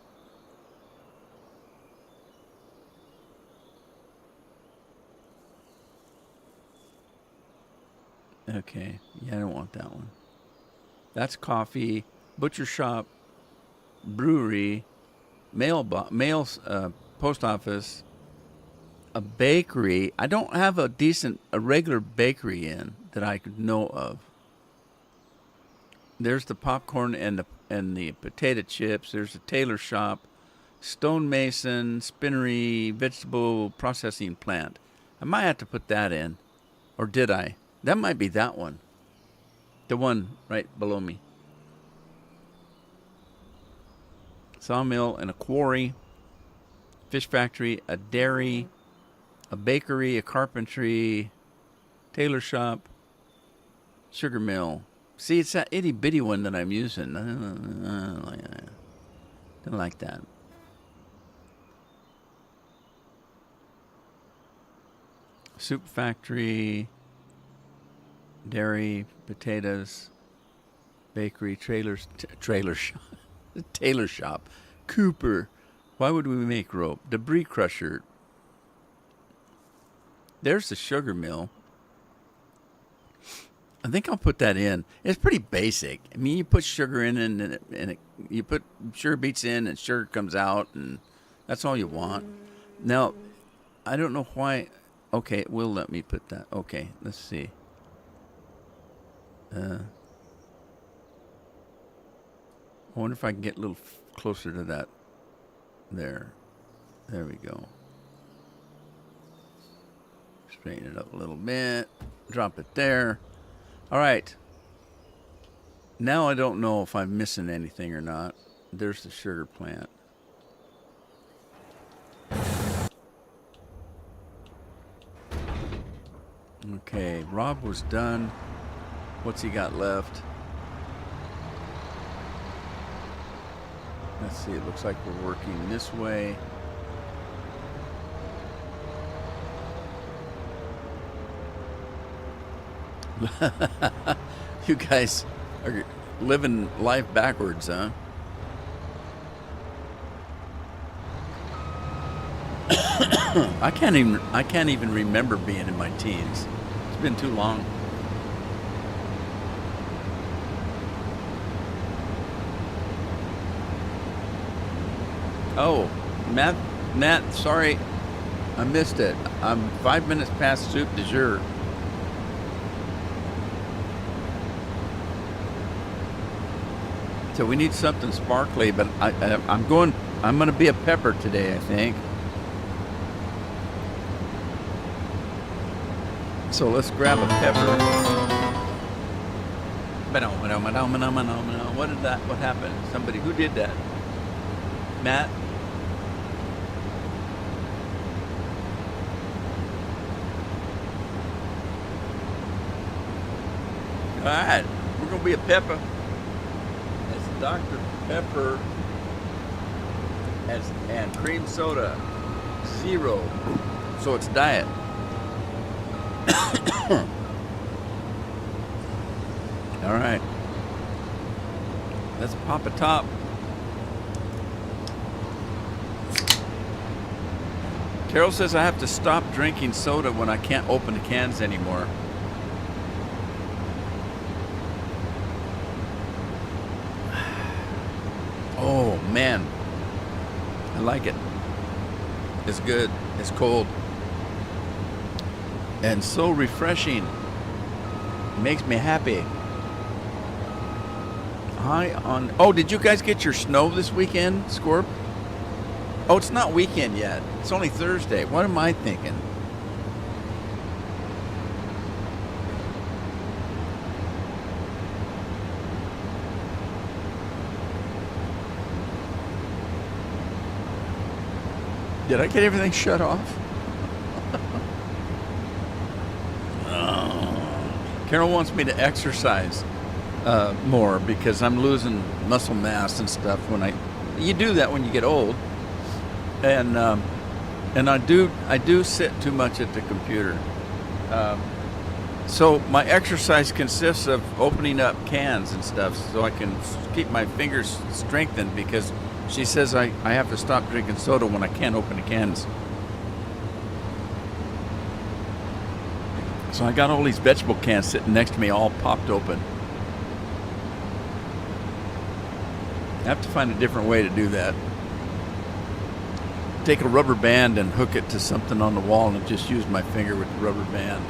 Okay. Yeah, I don't want that one. That's coffee, butcher shop, brewery, post office, a bakery. I don't have a regular bakery in that I could know of. There's the popcorn and the potato chips. There's a tailor shop, stonemason, spinnery, vegetable processing plant. I might have to put that in, or did I? That might be that one. The one right below me. Sawmill and a quarry, fish factory, a dairy, a bakery, a carpentry, tailor shop, sugar mill. See, it's that itty bitty one that I'm using. I don't like that. Soup factory, dairy, potatoes, bakery, trailer shop, tailor shop, Cooper. Why would we make rope? Debris crusher. There's the sugar mill. I think I'll put that in. It's pretty basic. I mean, you put sugar in and you put sugar beets in and sugar comes out, and that's all you want. Now, I don't know why. Okay, it will let me put that. Okay, let's see. I wonder if I can get a little closer to that. There we go. Straighten it up a little bit. Drop it there. All right. Now I don't know if I'm missing anything or not. There's the sugar plant. Okay, Rob was done. What's he got left? Let's see, it looks like we're working this way. You guys are living life backwards, huh? I can't even remember being in my teens. It's been too long. Oh, Matt, sorry, I missed it. I'm 5 minutes past soup de jour. So we need something sparkly, but I'm going to be a pepper today, I think. So let's grab a pepper. What happened? Who did that? Matt? All right, we're going to be a pepper. It's Dr. Pepper and cream soda, 0. So it's diet. All right. Let's pop a top. Carol says I have to stop drinking soda when I can't open the cans anymore. Oh, man. I like it. It's good. It's cold. And so refreshing. It makes me happy. Oh, did you guys get your snow this weekend, Scorp? Oh, it's not weekend yet. It's only Thursday. What am I thinking? Did I get everything shut off? Carol wants me to exercise more because I'm losing muscle mass and stuff you do that when you get old. And I do sit too much at the computer. So my exercise consists of opening up cans and stuff so I can keep my fingers strengthened because she says I have to stop drinking soda when I can't open the cans. So I got all these vegetable cans sitting next to me all popped open. I have to find a different way to do that. Take a rubber band and hook it to something on the wall and just use my finger with the rubber band.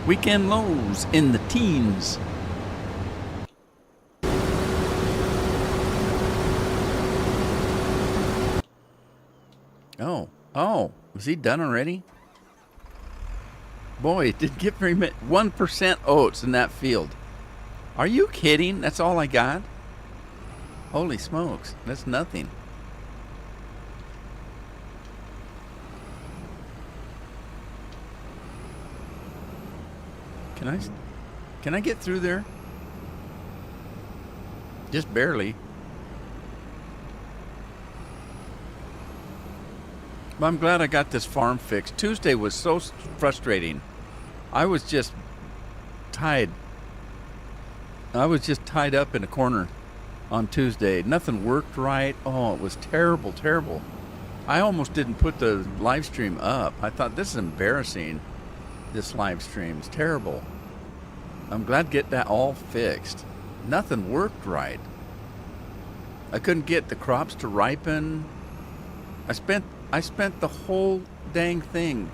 Weekend lows in the teens. Oh, was he done already? Boy, it did get very much. 1% oats in that field. Are you kidding? That's all I got? Holy smokes, that's nothing. Can I get through there? Just barely. But I'm glad I got this farm fixed. Tuesday was so frustrating. I was just tied. I was just tied up in a corner on Tuesday. Nothing worked right. Oh, it was terrible, terrible. I almost didn't put the live stream up. I thought, this is embarrassing. This live stream is terrible. I'm glad to get that all fixed. Nothing worked right. I couldn't get the crops to ripen. I spent the whole dang thing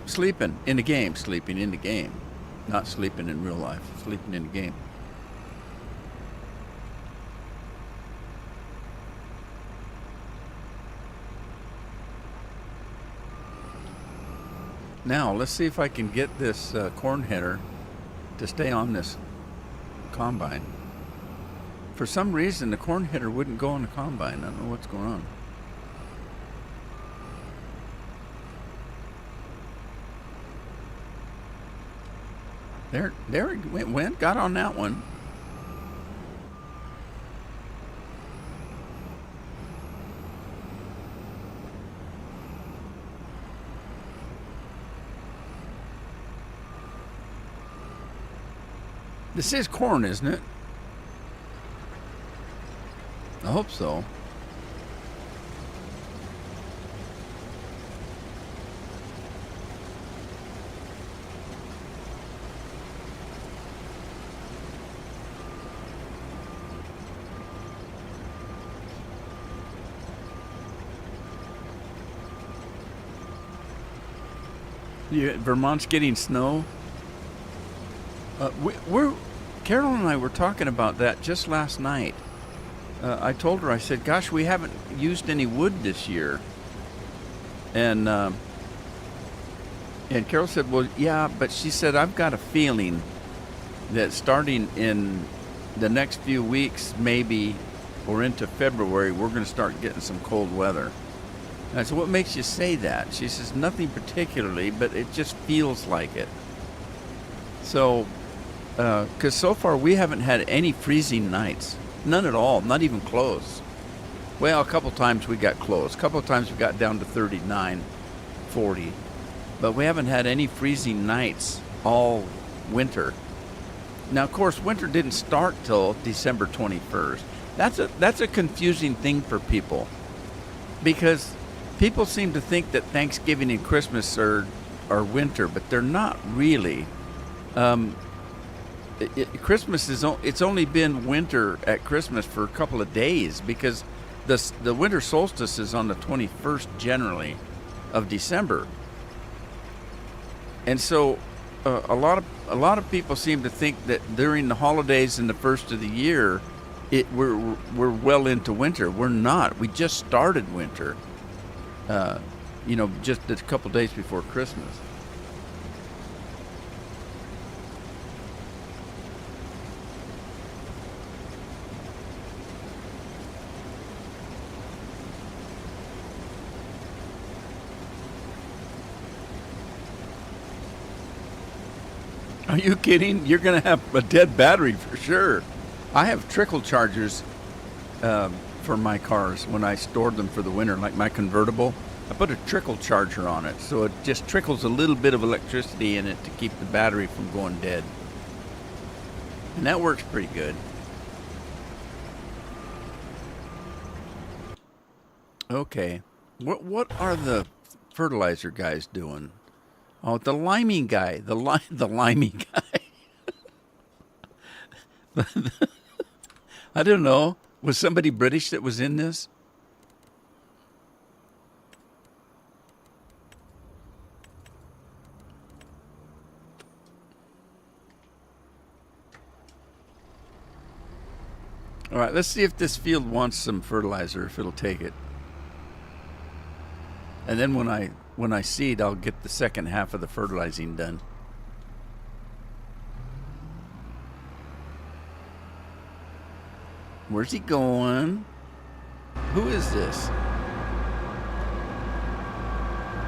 sleeping in the game, not sleeping in real life, sleeping in the game. Now, let's see if I can get this corn header to stay on this combine. For some reason, the corn header wouldn't go on the combine. I don't know what's going on. There it went, got on that one. This is corn, isn't it? I hope so. Vermont's getting snow. Carol and I were talking about that just last night. I told her, I said, "Gosh, we haven't used any wood this year," and Carol said, "Well, yeah," but she said, "I've got a feeling that starting in the next few weeks, maybe, or into February, we're going to start getting some cold weather." And I said, "What makes you say that?" She says, "Nothing particularly, but it just feels like it." So, because so far we haven't had any freezing nights. None at all, not even close. Well, a couple times we got close. A couple times we got down to 39, 40. But we haven't had any freezing nights all winter. Now, of course, winter didn't start till December 21st. That's a confusing thing for people, because people seem to think that Thanksgiving and Christmas are winter, but they're not really. Christmas it's only been winter at Christmas for a couple of days, because the winter solstice is on the 21st generally of December, and so a lot of people seem to think that during the holidays and the first of the year, we're well into winter. We're not. We just started winter. Just a couple days before Christmas. Are you kidding? You're going to have a dead battery for sure. I have trickle chargers for my cars when I stored them for the winter, like my convertible. I put a trickle charger on it, so it just trickles a little bit of electricity in it to keep the battery from going dead. And that works pretty good. Okay. What are the fertilizer guys doing? Oh, the liming guy. The liming guy. I don't know. Was somebody British that was in this? All right, let's see if this field wants some fertilizer, if it'll take it. And then when I seed, I'll get the second half of the fertilizing done. Where's he going? Who is this?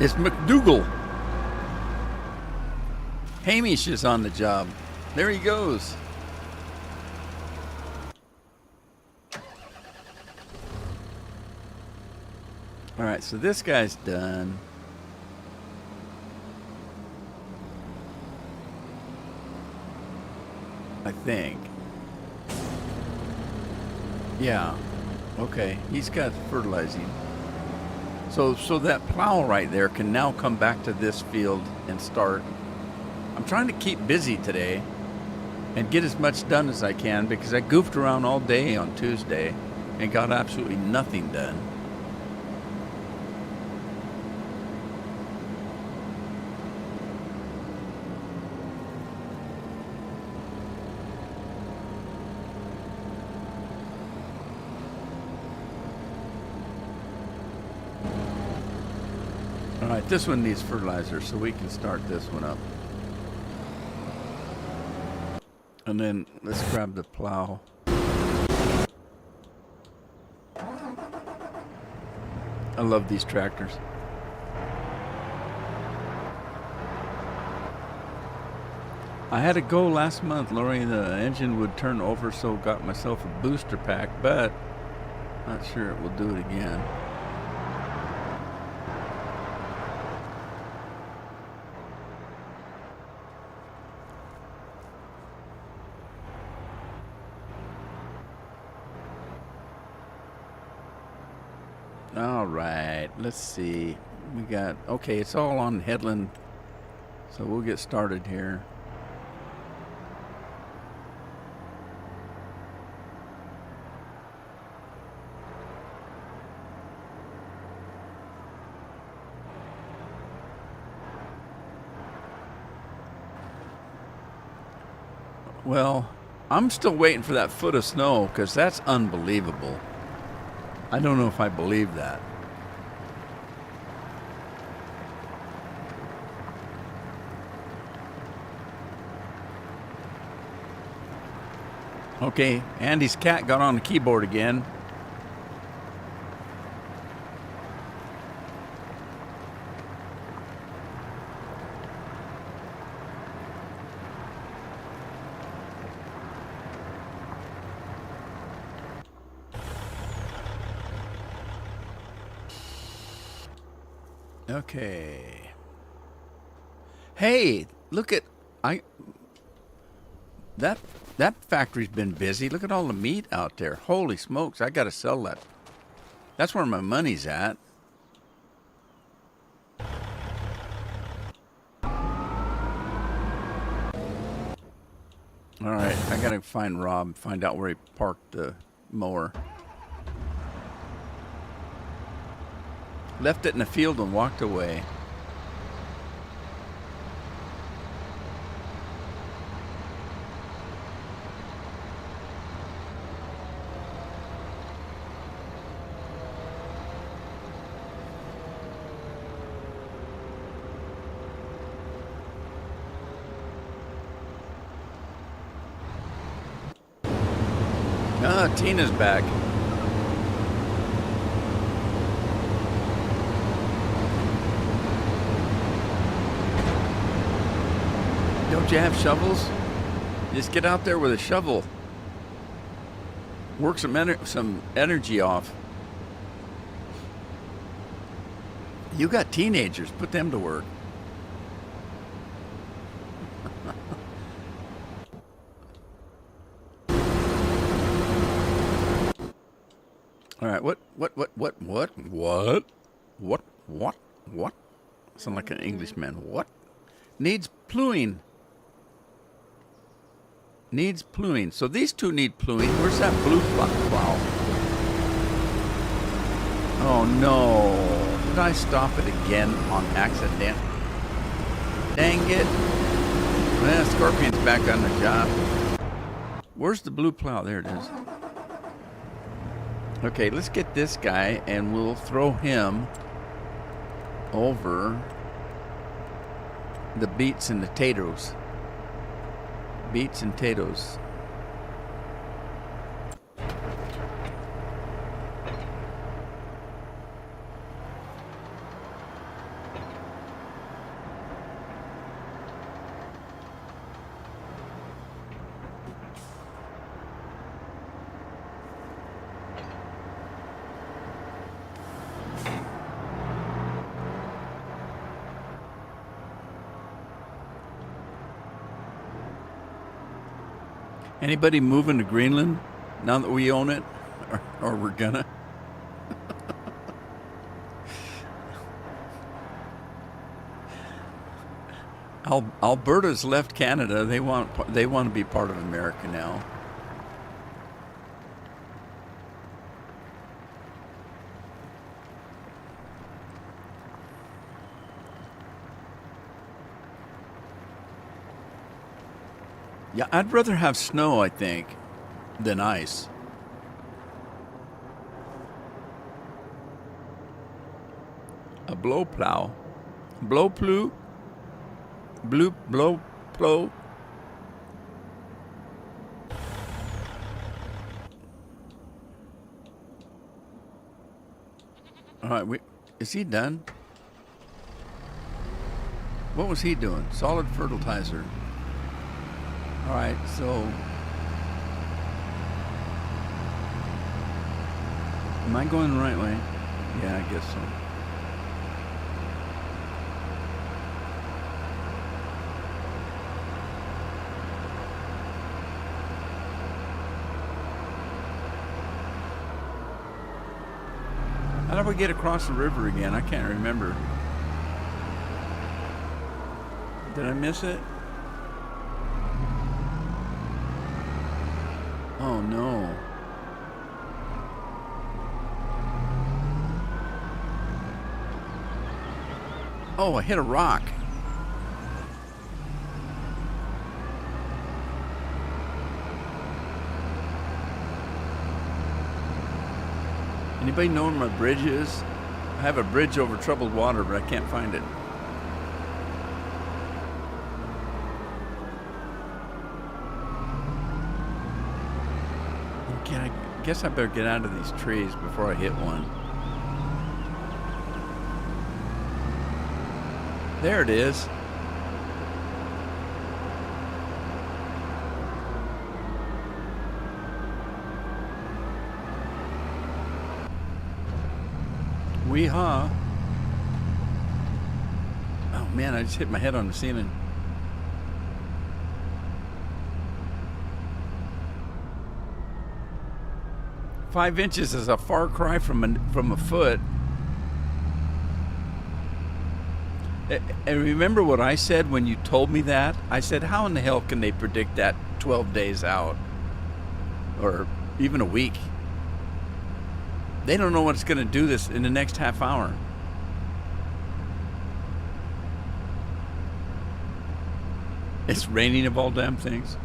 It's McDougal. Hamish is on the job. There he goes. All right, so this guy's done. I think. Yeah. Okay, he's got fertilizing. So that plow right there can now come back to this field and start. I'm trying to keep busy today and get as much done as I can, because I goofed around all day on Tuesday and got absolutely nothing done. All right, this one needs fertilizer, so we can start this one up. And then let's grab the plow. I love these tractors. I had to go last month, Lori. The engine would turn over, so got myself a booster pack, but not sure it will do it again. All right, let's see. We got, okay, it's all on headland, so we'll get started here. Well, I'm still waiting for that foot of snow because that's unbelievable. I don't know if I believe that. Okay, Andy's cat got on the keyboard again. Okay. Hey, look at that factory's been busy. Look at all the meat out there. Holy smokes, I gotta sell that. That's where my money's at. All right, I gotta find Rob, find out where he parked the mower. Left it in the field and walked away. Ah, Tina's back. Don't you have shovels? Just get out there with a shovel. Work some energy off. You got teenagers. Put them to work. All right, what? Sound like an Englishman. What? Needs pluing. Needs pluing. So these two need pluing. Where's that blue plow? Oh no. Did I stop it again on accident? Dang it. Well, Scorpion's back on the job. Where's the blue plow? There it is. Okay, let's get this guy and we'll throw him over the beets and the potatoes. Beets and potatoes. Anybody moving to Greenland now that we own it? Or we're gonna? Alberta's left Canada. They want to be part of America now. Yeah, I'd rather have snow, I think, than ice. A blow plow. Blow plow. Blow plow. All right, is he done? What was he doing? Solid fertilizer. All right, so am I going the right way? Yeah, I guess so. How do we get across the river again? I can't remember. Did I miss it? Oh no. Oh, I hit a rock. Anybody know where my bridge is? I have a bridge over troubled water, but I can't find it. Okay, I guess I better get out of these trees before I hit one. There it is. Wee-haw. Oh man, I just hit my head on the ceiling. Five inches is a far cry from a foot. And remember what I said when you told me that? I said, how in the hell can they predict that 12 days out? Or even a week? They don't know what's going to do this in the next half hour. It's raining of all damn things.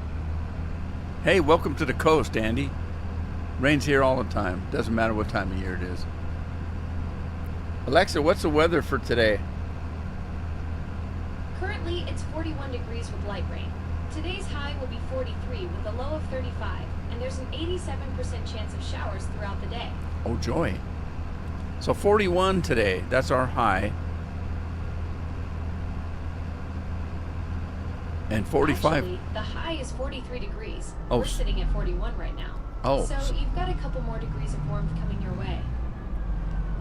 Hey, welcome to the coast, Andy. Rains here all the time. Doesn't matter what time of year it is. Alexa, what's the weather for today? Currently, it's 41 degrees with light rain. Today's high will be 43 with a low of 35, and there's an 87% chance of showers throughout the day. Oh, joy. So 41 today. That's our high. And 45. Actually, the high is 43 degrees. Oh. We're sitting at 41 right now. Oh. So you've got a couple more degrees of warmth coming your way.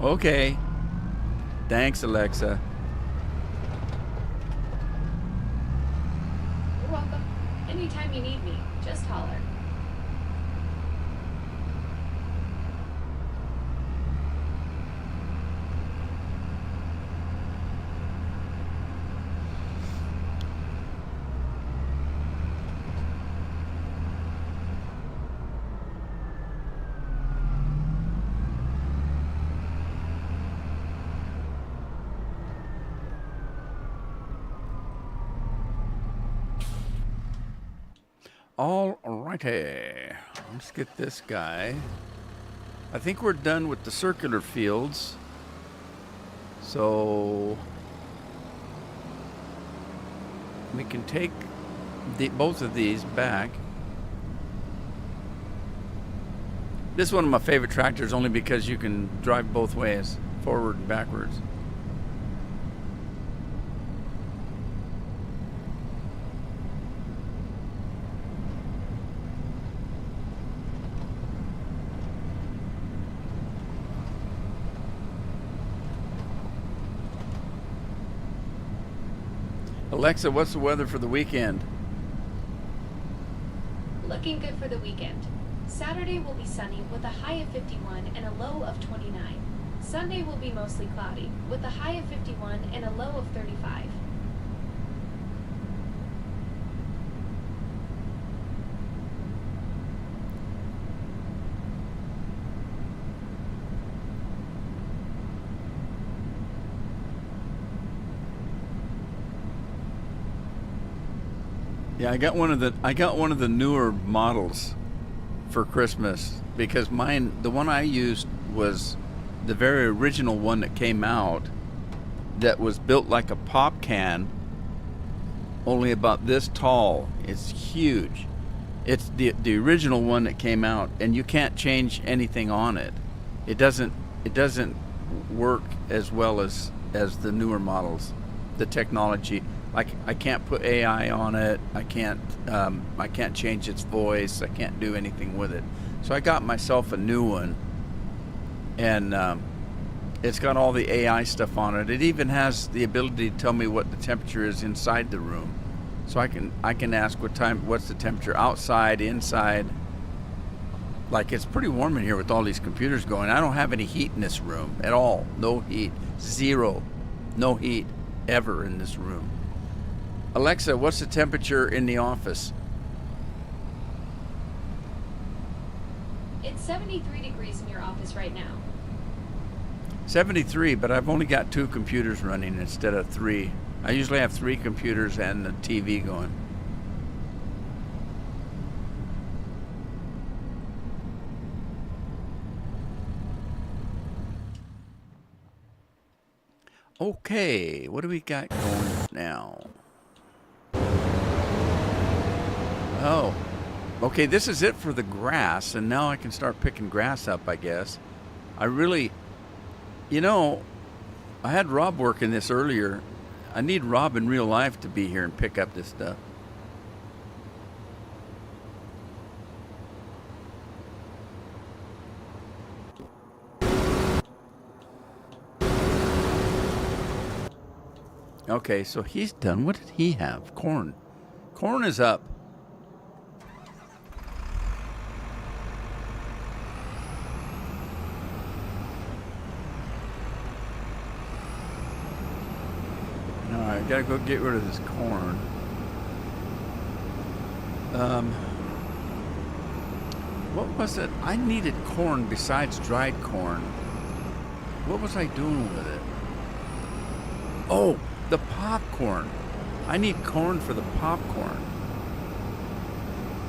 Okay. Thanks, Alexa. You're welcome. Anytime you need me, just holler. All righty. Let's get this guy. I think we're done with the circular fields. So we can take both of these back. This is one of my favorite tractors only because you can drive both ways, forward and backwards. Alexa, what's the weather for the weekend? Looking good for the weekend. Saturday will be sunny with a high of 51 and a low of 29. Sunday will be mostly cloudy with a high of 51 and a low of 35. Yeah, I got one of the newer models for Christmas because mine, the one I used was the very original one that came out that was built like a pop can, only about this tall. It's huge. It's the original one that came out, and you can't change anything on it. It doesn't work as well as the newer models. The technology, like I can't put AI on it. I can't change its voice. I can't do anything with it. So I got myself a new one, and it's got all the AI stuff on it. It even has the ability to tell me what the temperature is inside the room. So I can ask what's the temperature outside, inside. Like, it's pretty warm in here with all these computers going. I don't have any heat in this room at all. No heat. Zero. No heat ever in this room. Alexa, what's the temperature in the office? It's 73 degrees in your office right now. 73, but I've only got 2 computers running instead of 3. I usually have 3 computers and the TV going. Okay, what do we got going now? Oh, okay, this is it for the grass, and now I can start picking grass up, I guess. I really, you know, I had Rob working this earlier. I need Rob in real life to be here and pick up this stuff. Okay, so he's done. What did he have? Corn. Corn is up. All right, gotta go get rid of this corn. What was it? I needed corn besides dried corn. What was I doing with it? Oh, the popcorn. I need corn for the popcorn.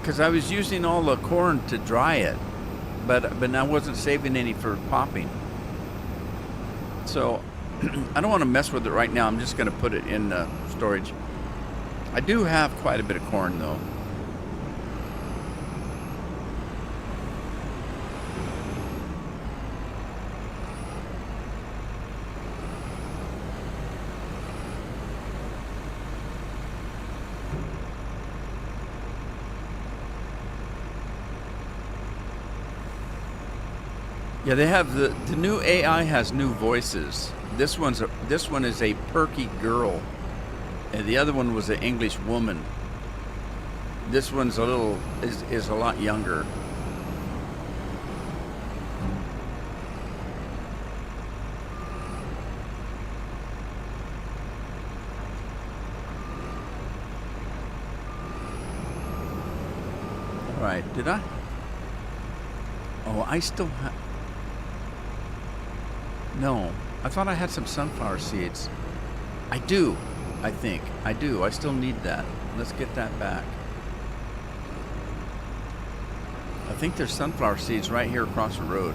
Because I was using all the corn to dry it, but I wasn't saving any for popping. So I don't want to mess with it right now. I'm just going to put it in storage. I do have quite a bit of corn though. Yeah, they have the new AI has new voices. This one is a perky girl, and the other one was an English woman. This one's is a lot younger. All right, did I? Oh, I still have. No, I thought I had some sunflower seeds. I do, I think. I do. I still need that. Let's get that back. I think there's sunflower seeds right here across the road.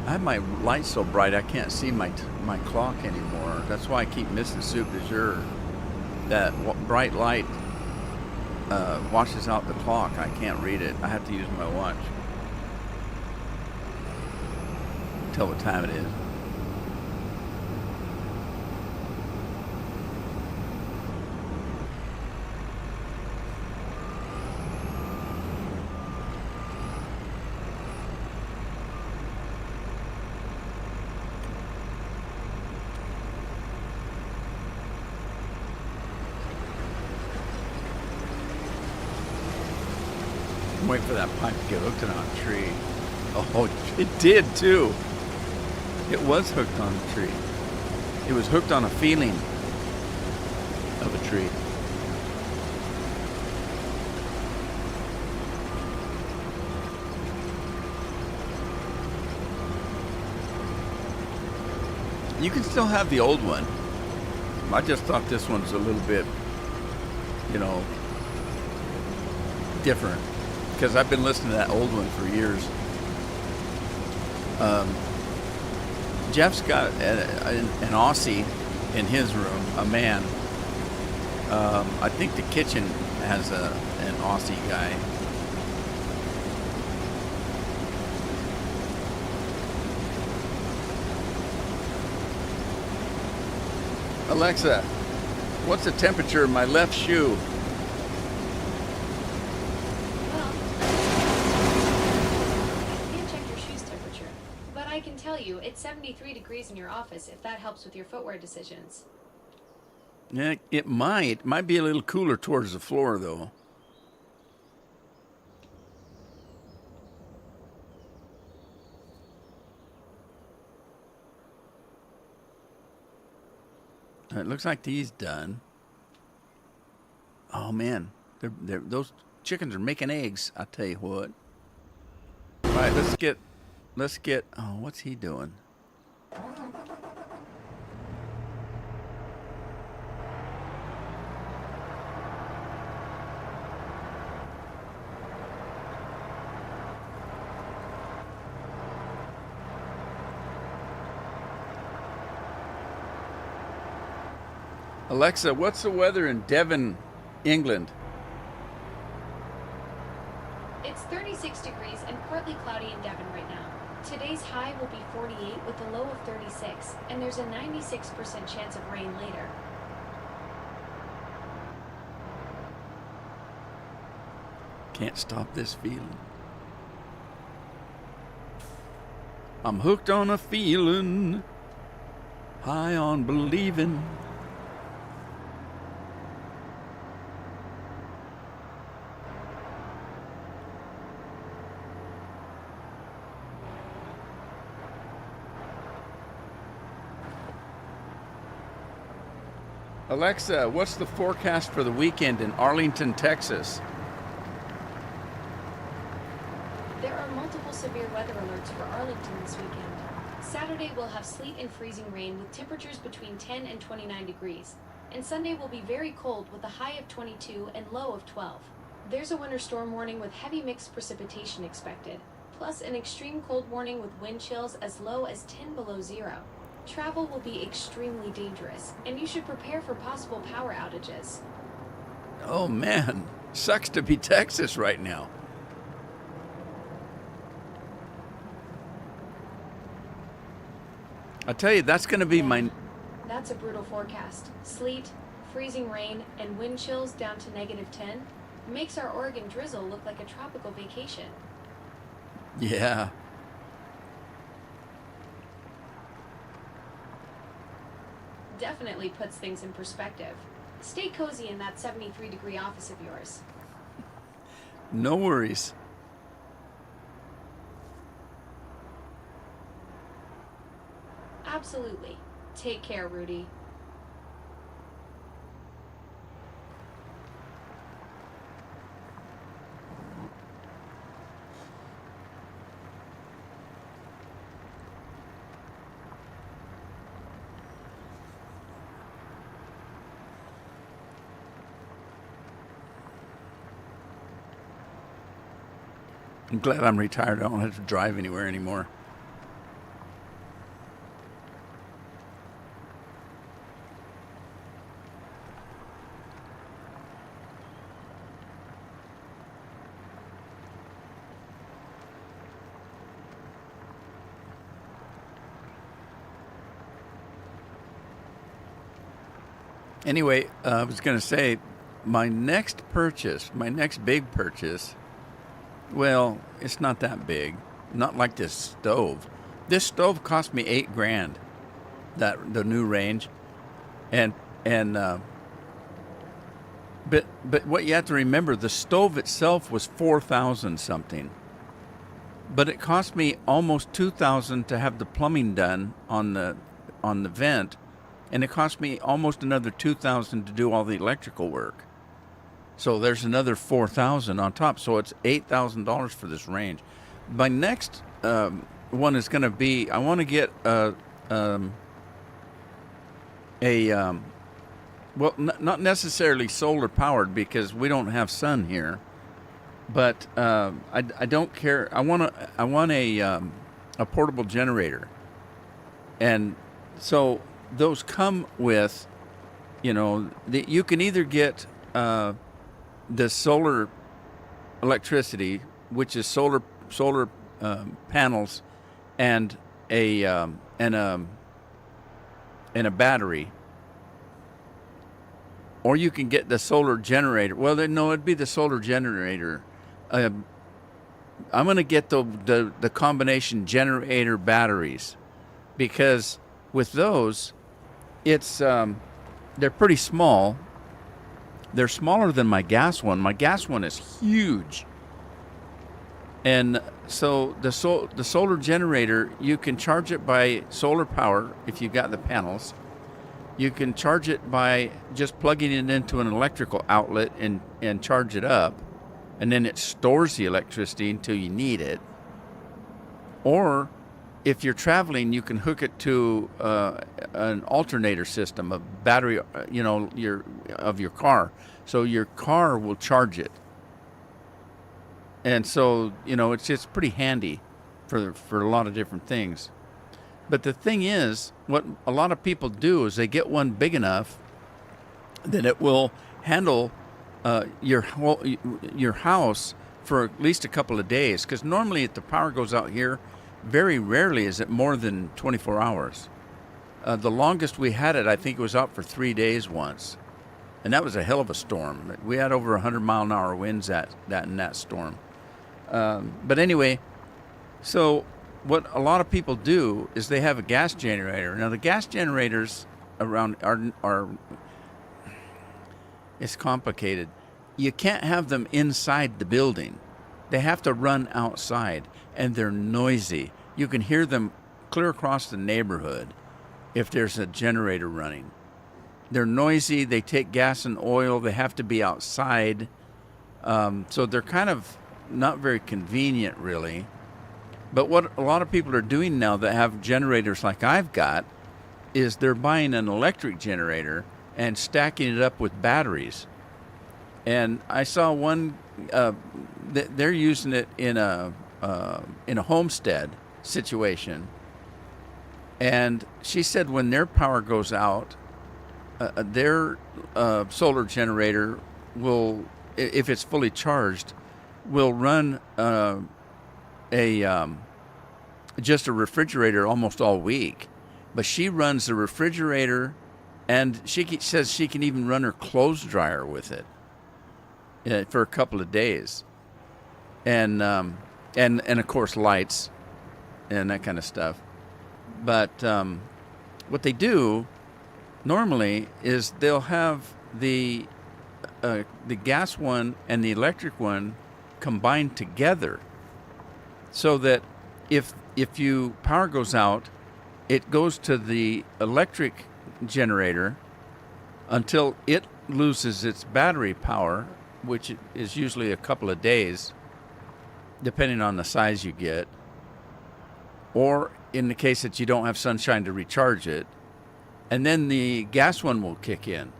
I have my light so bright I can't see my clock anymore. That's why I keep missing soup du jour. That bright light washes out the clock. I can't read it. I have to use my watch. Tell what time it is. I'm waiting for that pipe to get hooked on a tree. Oh, it did too. It was hooked on a tree. It was hooked on a feeling of a tree. You can still have the old one. I just thought this one's a little bit, different. Because I've been listening to that old one for years. Jeff's got an Aussie in his room, a man. I think the kitchen has an Aussie guy. Alexa, what's the temperature of my left shoe? I can tell you it's 73 degrees in your office if that helps with your footwear decisions. Yeah, it might be a little cooler towards the floor though. It looks like he's done. Oh man, those chickens are making eggs. I tell you what. All right, let's get. Oh, what's he doing? Alexa, what's the weather in Devon, England? It's 36 degrees and partly cloudy in Devon right now. Today's high will be 48 with a low of 36, and there's a 96% chance of rain later. Can't stop this feeling. I'm hooked on a feeling, high on believing. Alexa, what's the forecast for the weekend in Arlington, Texas? There are multiple severe weather alerts for Arlington this weekend. Saturday will have sleet and freezing rain with temperatures between 10 and 29 degrees. And Sunday will be very cold with a high of 22 and low of 12. There's a winter storm warning with heavy mixed precipitation expected, plus an extreme cold warning with wind chills as low as 10 below zero. Travel will be extremely dangerous, and you should prepare for possible power outages. Oh man, sucks to be Texas right now. I tell you, that's going to be my... That's a brutal forecast. Sleet, freezing rain, and wind chills down to -10 makes our Oregon drizzle look like a tropical vacation. Yeah. Definitely puts things in perspective. Stay cozy in that 73-degree office of yours. No worries. Absolutely. Take care, Rudy. I'm glad I'm retired. I don't have to drive anywhere anymore. Anyway, I was going to say, my next big purchase, well, it's not that big. Not like this stove. This stove cost me $8,000. The new range, but what you have to remember, the stove itself was $4,000 something. But it cost me almost $2,000 to have the plumbing done on the vent. And it cost me almost another $2,000 to do all the electrical work. So there's another $4,000 on top. So it's $8,000 for this range. My next one is going to be, I want to get not necessarily solar powered because we don't have sun here. But I don't care. I want a portable generator, and so those come with, you can either get the solar electricity, which is solar panels, and a battery, or you can get the solar generator. Well, no, it'd be the solar generator. I'm going to get the combination generator batteries, because with those, it's they're pretty small. They're smaller than my gas one. My gas one is huge. And so the solar generator, you can charge it by solar power if you've got the panels. You can charge it by just plugging it into an electrical outlet and charge it up, and then it stores the electricity until you need it. Or if you're traveling, you can hook it to an alternator system, a battery, of your car. So your car will charge it. And so, it's pretty handy for a lot of different things. But the thing is, what a lot of people do is they get one big enough that it will handle your house for at least a couple of days. Because normally if the power goes out here, very rarely is it more than 24 hours. The longest we had it, I think it was out for 3 days once. And that was a hell of a storm. We had over 100-mile-an-hour winds in that storm. But anyway, so what a lot of people do is they have a gas generator. Now, the gas generators around are it's complicated. You can't have them inside the building. They have to run outside, and they're noisy. You can hear them clear across the neighborhood if there's a generator running. They're noisy. They take gas and oil. They have to be outside. So they're kind of not very convenient, really. But what a lot of people are doing now that have generators like I've got is they're buying an electric generator and stacking it up with batteries. And I saw one, they're using it in a homestead situation. And she said when their power goes out, their solar generator will, if it's fully charged, will run just a refrigerator almost all week. But she runs the refrigerator, and she says she can even run her clothes dryer with it for a couple of days, and of course lights and that kind of stuff. But what they do normally is they'll have the gas one and the electric one combined together, so that if you power goes out, it goes to the electric generator until it loses its battery power, which is usually a couple of days, depending on the size you get, or in the case that you don't have sunshine to recharge it, and then the gas one will kick in.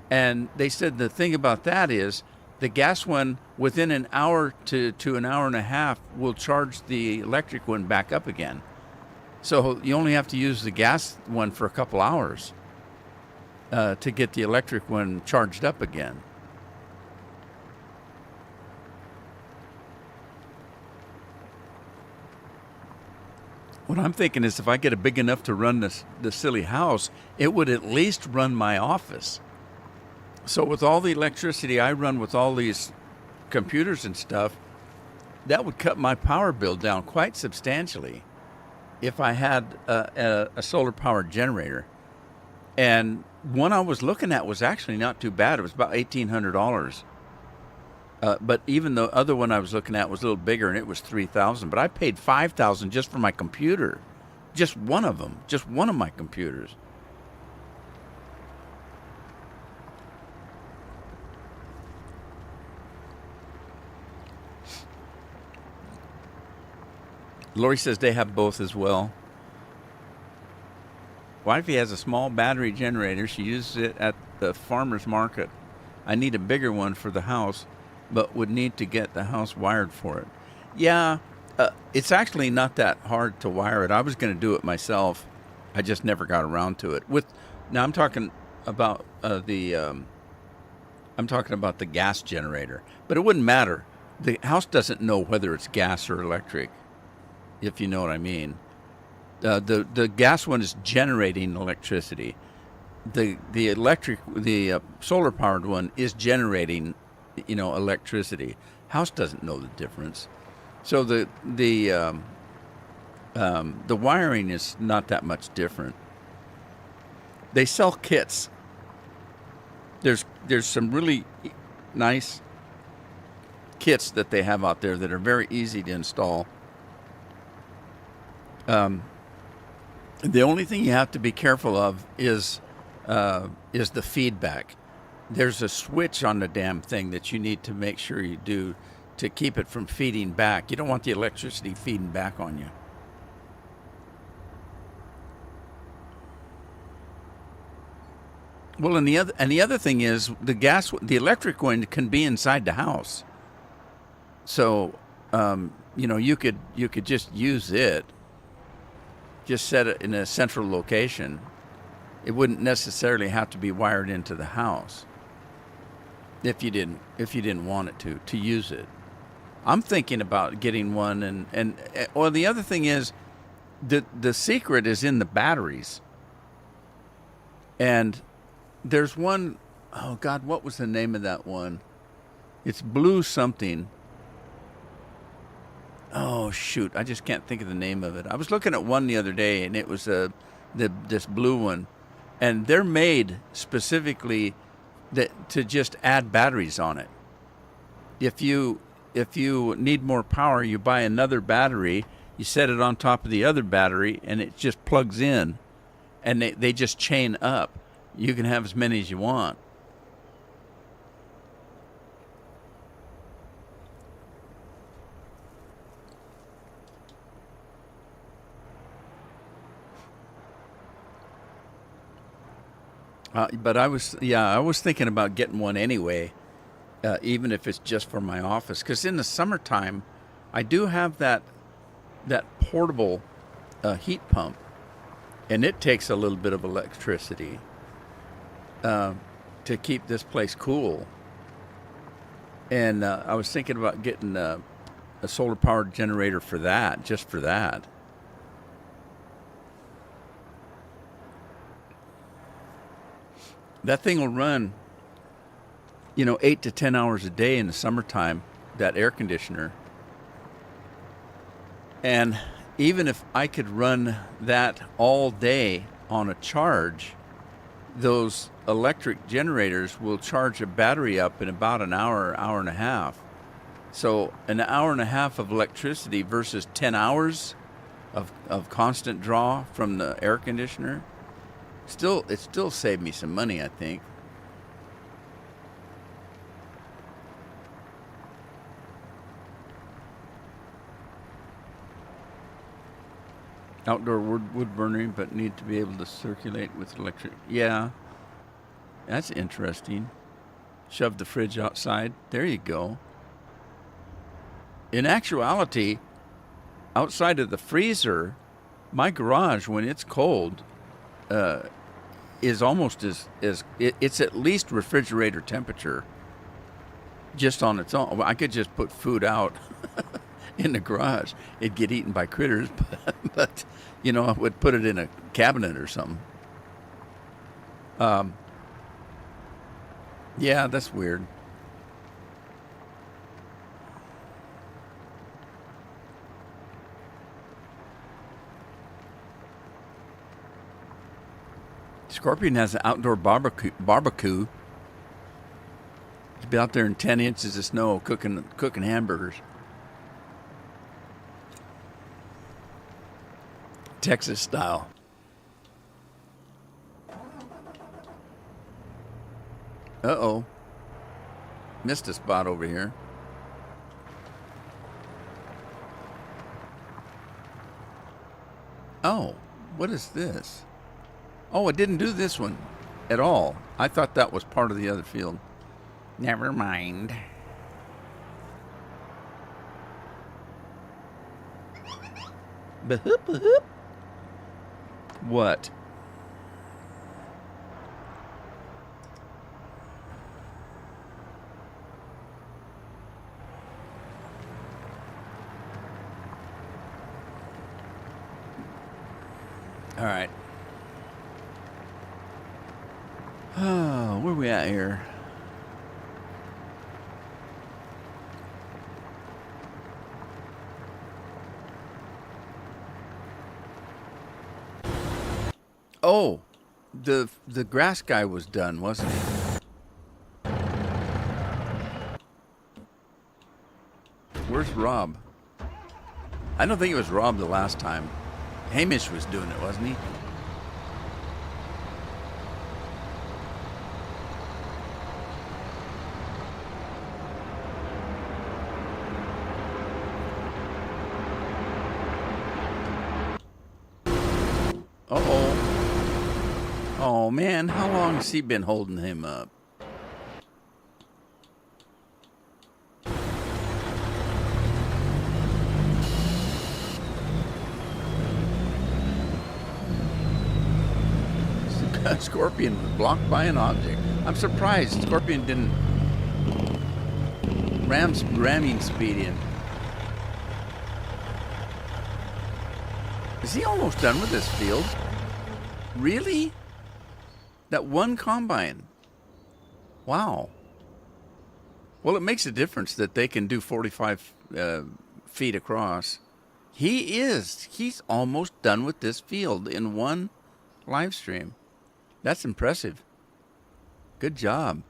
And they said the thing about that is the gas one, within an hour to an hour and a half, will charge the electric one back up again. So you only have to use the gas one for a couple hours to get the electric one charged up again. What I'm thinking is if I get it big enough to run the silly house, it would at least run my office. So with all the electricity I run with all these computers and stuff, that would cut my power bill down quite substantially if I had a solar powered generator. And one I was looking at was actually not too bad. It was about $1,800. But even the other one I was looking at was a little bigger, and it was $3,000. But I paid $5,000 just for my computer, just one of them, just one of my computers. Lori says they have both as well. Wifey has a small battery generator. She uses it at the farmer's market. I need a bigger one for the house, but would need to get the house wired for it. Yeah, it's actually not that hard to wire it. I was going to do it myself. I just never got around to it. Now I'm talking about the gas generator, but it wouldn't matter. The house doesn't know whether it's gas or electric, if you know what I mean. The gas one is generating electricity. The solar powered one is generating electricity. House doesn't know the difference. So the wiring is not that much different. They sell kits. There's some really nice kits that they have out there that are very easy to install. The only thing you have to be careful of is is the feedback. There's a switch on the damn thing that you need to make sure you do to keep it from feeding back. You don't want the electricity feeding back on you. Well, and the other thing is the electric one can be inside the house. So, you could just use it, just set it in a central location. It wouldn't necessarily have to be wired into the house if you didn't want it to use it. I'm thinking about getting one, and the other thing is, the secret is in the batteries. And there's one, oh God, what was the name of that one? It's blue something. Oh shoot, I just can't think of the name of it. I was looking at one the other day, and it was this blue one, and they're made specifically to just add batteries on it. If you need more power, you buy another battery, you set it on top of the other battery, and it just plugs in, and they just chain up. You can have as many as you want. But I was thinking about getting one anyway, even if it's just for my office. Because in the summertime, I do have that portable heat pump, and it takes a little bit of electricity to keep this place cool. And I was thinking about getting a solar powered generator for that, just for that. That thing will run, 8 to 10 hours a day in the summertime, that air conditioner. And even if I could run that all day on a charge, those electric generators will charge a battery up in about an hour and a half. So an hour and a half of electricity versus 10 hours of constant draw from the air conditioner. It still saved me some money, I think. Outdoor wood burning, but need to be able to circulate with electric. Yeah, that's interesting. Shove the fridge outside. There you go. In actuality, outside of the freezer, my garage, when it's cold, is almost it's at least refrigerator temperature just on its own. I could just put food out in the garage. It'd get eaten by critters, but I would put it in a cabinet or something. Yeah, that's weird. Scorpion has an outdoor barbecue. He'd be out there in 10 inches of snow cooking hamburgers. Texas style. Uh-oh. Missed a spot over here. Oh, what is this? Oh, it didn't do this one at all. I thought that was part of the other field. Never mind. Bahoop, bahoop. What? All right. Oh, where are we at here? Oh, the grass guy was done, wasn't he? Where's Rob? I don't think it was Rob the last time. Hamish was doing it, wasn't he? Uh-oh. Oh, man, how long has he been holding him up? Scorpion was blocked by an object. I'm surprised Scorpion didn't ramming speed in. Is he almost done with this field? Really? That one combine? Wow. Well, it makes a difference that they can do 45 feet across. He's almost done with this field in one live stream. That's impressive. Good job.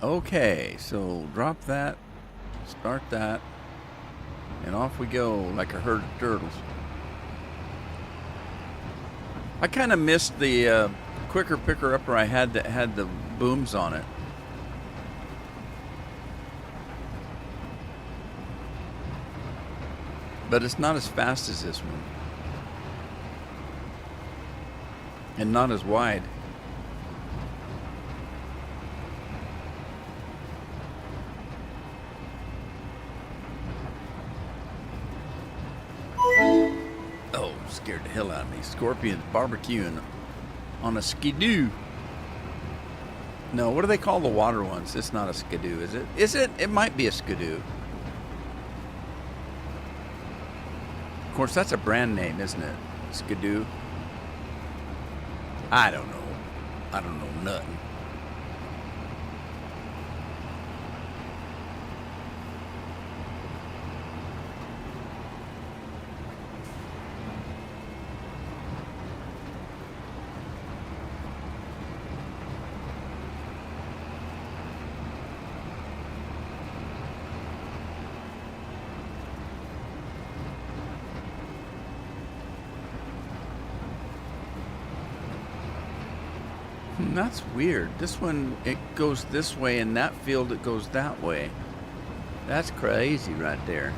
Okay, so drop that, start that, and off we go like a herd of turtles. I kind of missed the quicker picker-upper I had that had the booms on it. But it's not as fast as this one. And not as wide. Oh, scared the hell out of me. Scorpion's barbecuing on a skidoo. No, what do they call the water ones? It's not a skidoo, is it? Is it? It might be a skidoo. Of course, that's a brand name, isn't it? Skidoo. I don't know. I don't know nothing. That's weird. This one, it goes this way, and that field, it goes that way. That's crazy right there.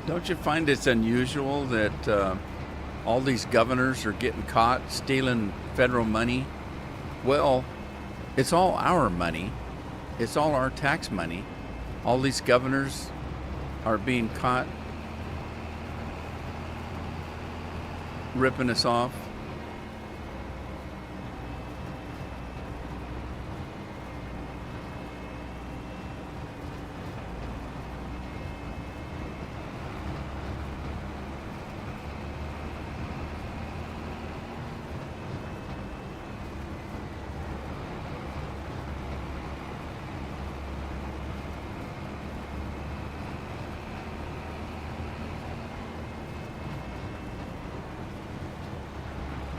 Don't you find it's unusual that all these governors are getting caught stealing federal money? Well, it's all our money. It's all our tax money. All these governors are being caught ripping us off.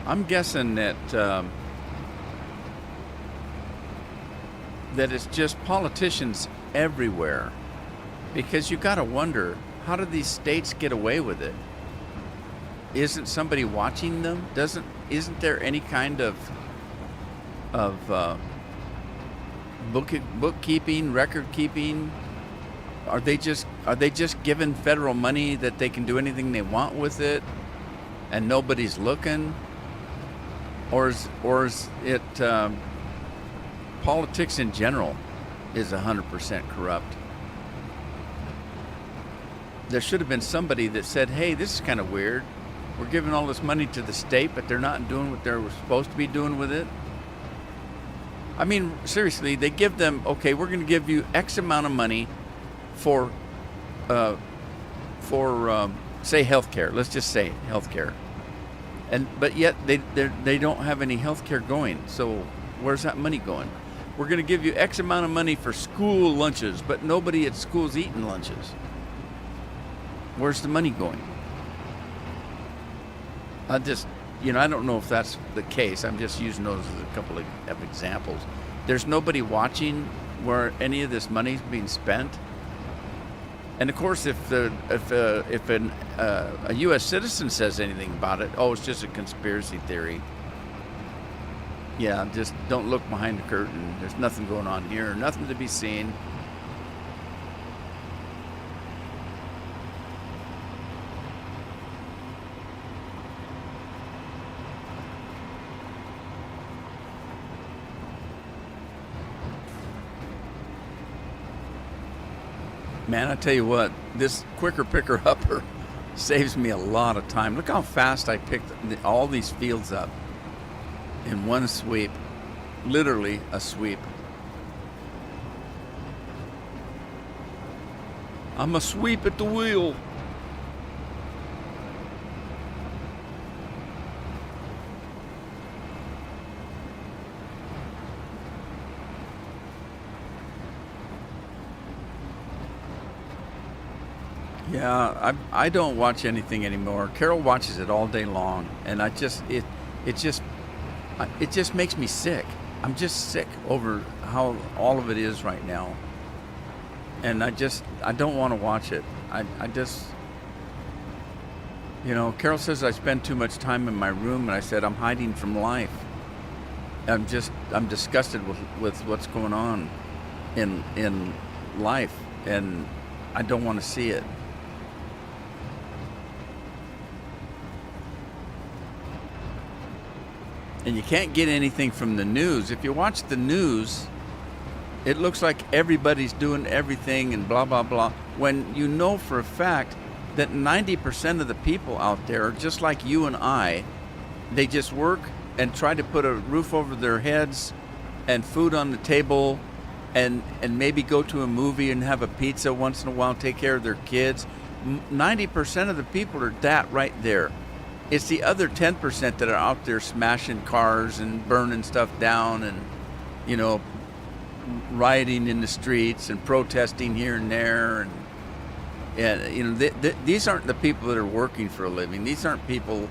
I'm guessing that that it's just politicians everywhere, because you got to wonder, how do these states get away with it? Isn't somebody watching them? Isn't there any kind of bookkeeping, record keeping? Are they just given federal money that they can do anything they want with it, and nobody's looking? Or is it politics in general is 100% corrupt? There should have been somebody that said, hey, this is kind of weird. We're giving all this money to the state, but they're not doing what they're supposed to be doing with it. I mean, seriously, they give them, okay, we're going to give you X amount of money for say, healthcare. Let's just say healthcare. But yet they don't have any health care going. So where's that money going? We're going to give you X amount of money for school lunches, but nobody at school's eating lunches. Where's the money going? I just, I don't know if that's the case. I'm just using those as a couple of examples. There's nobody watching where any of this money's being spent. And of course, if a U.S. citizen says anything about it, oh, it's just a conspiracy theory. Yeah, just don't look behind the curtain. There's nothing going on here, nothing to be seen. Man, I tell you what, this quicker picker upper saves me a lot of time. Look how fast I picked all these fields up in one sweep. Literally a sweep. I'm a sweep at the wheel. Yeah, I don't watch anything anymore. Carol watches it all day long, and it just makes me sick. I'm just sick over how all of it is right now, and I don't want to watch it. I just, Carol says I spend too much time in my room, and I said I'm hiding from life. I'm disgusted with what's going on in life, and I don't want to see it. And you can't get anything from the news. If you watch the news, it looks like everybody's doing everything and blah, blah, blah. When you know for a fact that 90% of the people out there are just like you and I. They just work and try to put a roof over their heads and food on the table and maybe go to a movie and have a pizza once in a while, take care of their kids. 90% of the people are that right there. It's the other 10% that are out there smashing cars and burning stuff down and, rioting in the streets and protesting here and there. And these aren't the people that are working for a living. These aren't people,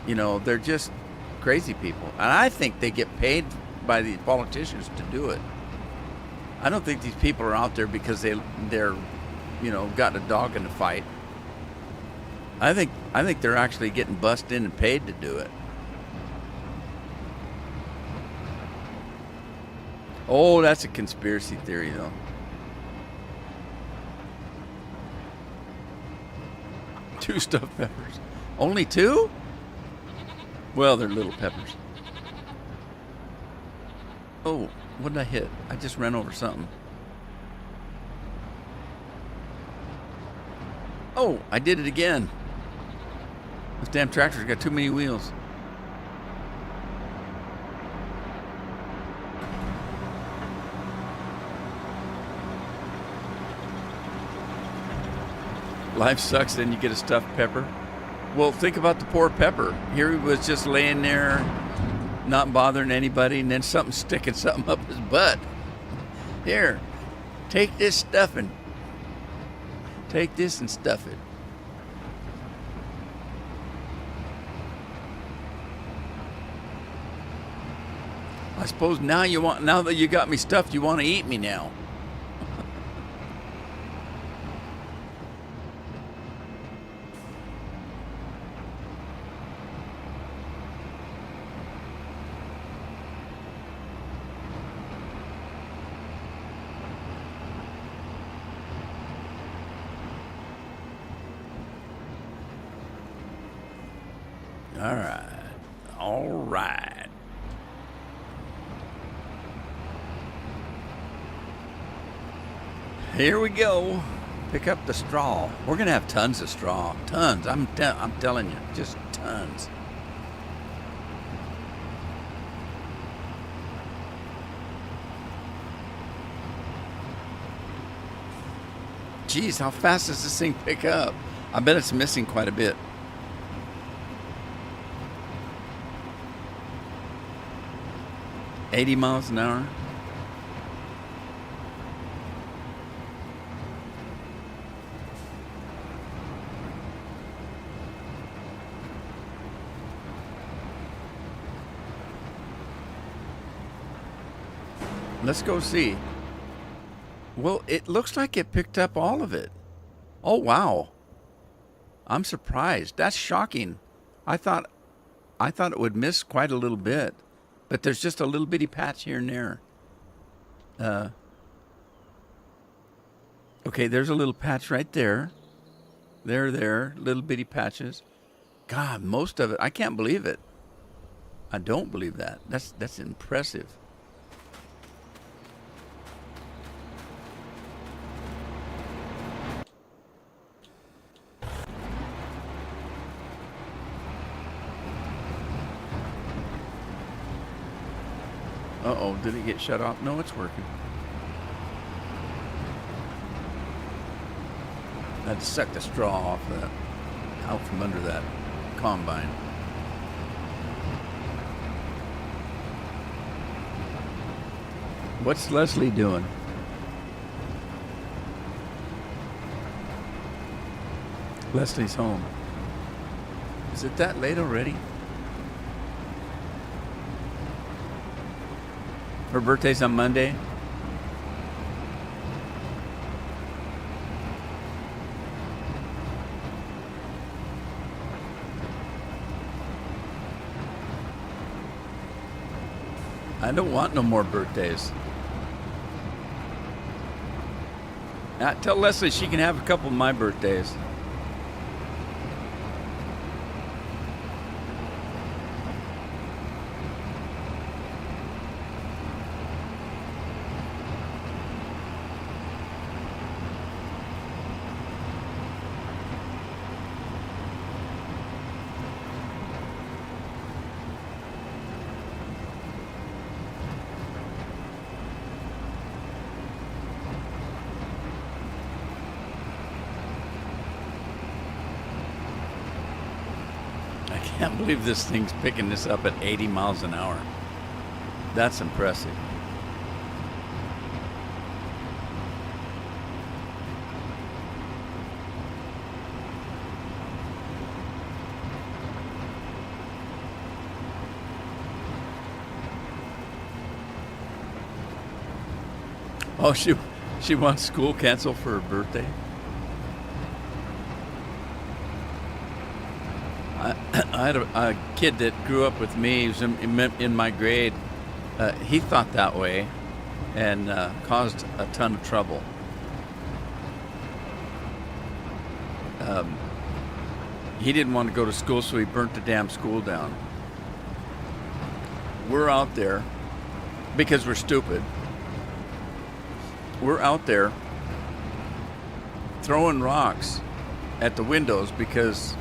they're just crazy people. And I think they get paid by the politicians to do it. I don't think these people are out there because they're got a dog in the fight. I think they're actually getting bussed in and paid to do it. Oh, that's a conspiracy theory, though. Two stuffed peppers. Only two? Well, they're little peppers. Oh, what did I hit? I just ran over something. Oh, I did it again. This damn tractor's got too many wheels. Life sucks, then you get a stuffed pepper. Well, think about the poor pepper. Here he was just laying there, not bothering anybody, and then sticking something up his butt. Here, take this stuffing. Take this and stuff it. I suppose now that you got me stuffed, you want to eat me now. All right. Here we go. Pick up the straw. We're gonna have tons of straw. Tons. I'm telling you, just tons. Geez, how fast does this thing pick up? I bet it's missing quite a bit. $80 miles an hour. Let's go see. Well, it looks like it picked up all of it. Oh, wow. I'm surprised. That's shocking. I thought it would miss quite a little bit, but there's just a little bitty patch here and there. Okay, there's a little patch right there. There, little bitty patches. God, most of it, I can't believe it. I don't believe that. That's impressive. Uh-oh, did it get shut off? No, it's working. I had to suck the straw off that, out from under that combine. What's Leslie doing? Leslie's home. Is it that late already? Her birthday's on Monday. I don't want no more birthdays. Tell Leslie she can have a couple of my birthdays. I can't believe this thing's picking this up at 80 miles an hour. That's impressive. Oh, she wants school canceled for her birthday? I had a kid that grew up with me. He was in my grade. He thought that way and caused a ton of trouble. He didn't want to go to school, so he burnt the damn school down. We're out there because we're stupid. We're out there throwing rocks at the windows because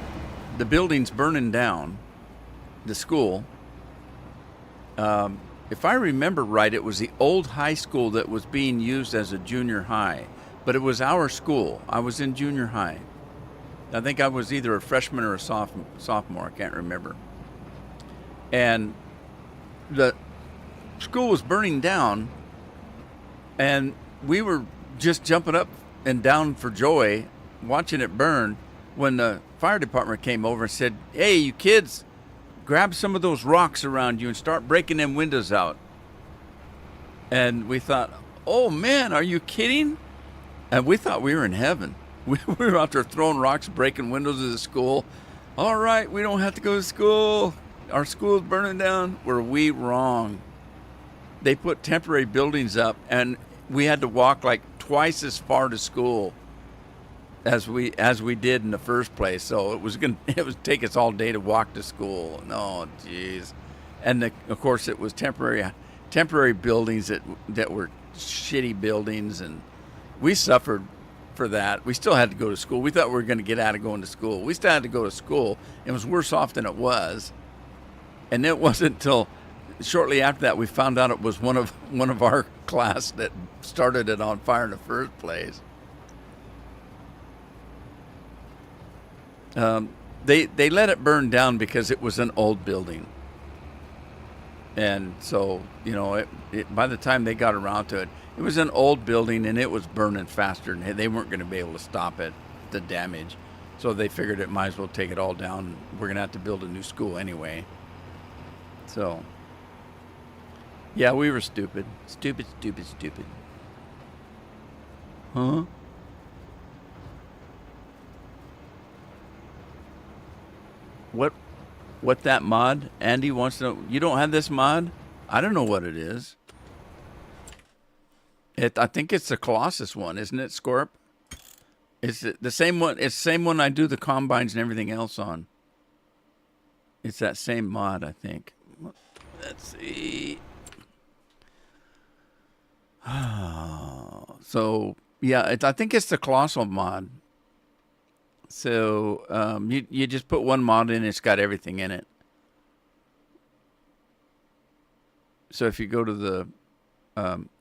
the building's burning down, the school. If I remember right, it was the old high school that was being used as a junior high, but it was our school. I was in junior high. I think I was either a freshman or a sophomore. I can't remember. And the school was burning down, and we were just jumping up and down for joy watching it burn when the fire department came over and said, "Hey, you kids, grab some of those rocks around you and start breaking them windows out." And we thought, oh man, are you kidding? And we thought we were in heaven. We were out there throwing rocks, breaking windows of the school. All right, we don't have to go to school. Our school's burning down. Were we wrong? They put temporary buildings up, and we had to walk like twice as far to school as we did in the first place. So it would take us all day to walk to school. No, jeez. And of course it was temporary buildings that were shitty buildings, and we suffered for that. We still had to go to school. We thought we were going to get out of going to school. We still had to go to school. It was worse off than it was. And it wasn't until shortly after that we found out it was one of our class that started it on fire in the first place. They let it burn down because it was an old building, and so by the time they got around to it, it was an old building and it was burning faster, and they weren't going to be able to stop it, the damage. So they figured it might as well take it all down. We're going to have to build a new school anyway. So Yeah, we were stupid. Stupid, stupid, stupid. Huh? What that mod? Andy wants to know. You don't have this mod? I don't know what it is. I think it's the Colossus one, isn't it, Scorp? It's the same one. It's the same one I do the combines and everything else on. It's that same mod, I think. Let's see. So yeah, I think it's the Colossal mod. So you just put one mod in, it's got everything in it. So if you go to the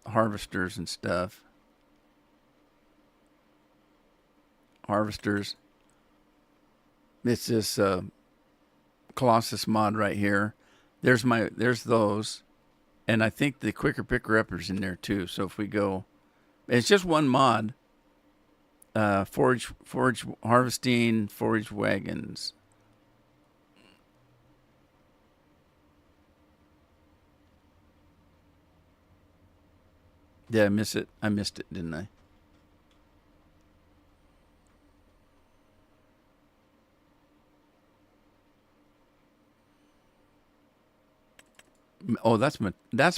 harvesters and stuff, harvesters, it's this Colossus mod right here. There's those, and I think the quicker picker upper's in there too. So if we go, it's just one mod. Forage harvesting, forage wagons. Did I miss it? I missed it, didn't I? Oh, that's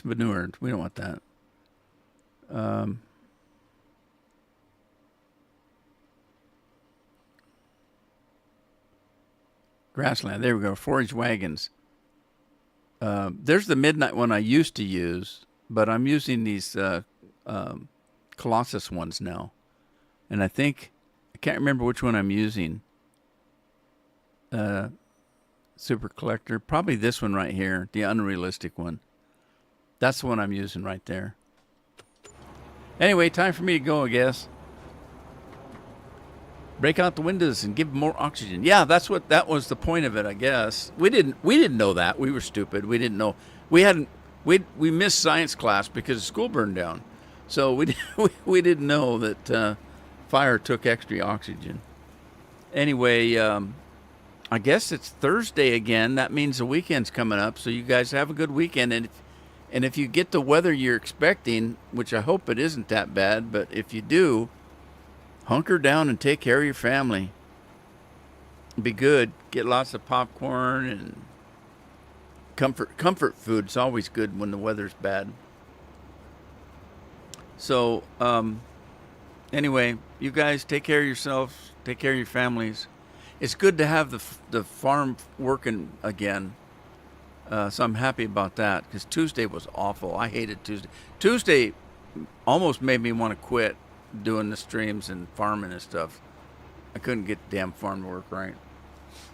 manured. We don't want that. Grassland. There we go. Forage wagons. There's the midnight one I used to use, but I'm using these Colossus ones now. And I can't remember which one I'm using. Super Collector. Probably this one right here, the unrealistic one. That's the one I'm using right there. Anyway, time for me to go, I guess. Break out the windows and give more oxygen. Yeah, that was the point of it, I guess. We didn't know that. We were stupid. We didn't know. We missed science class because school burned down. So we didn't know that fire took extra oxygen. Anyway, I guess it's Thursday again. That means the weekend's coming up. So you guys have a good weekend, and if you get the weather you're expecting, which I hope it isn't that bad, but if you do, hunker down and take care of your family. Be good. Get lots of popcorn and comfort food. It's always good when the weather's bad. So, anyway, you guys take care of yourselves. Take care of your families. It's good to have the farm working again. So I'm happy about that because Tuesday was awful. I hated Tuesday. Tuesday almost made me want to quit doing the streams and farming and stuff. I couldn't get the damn farm to work right.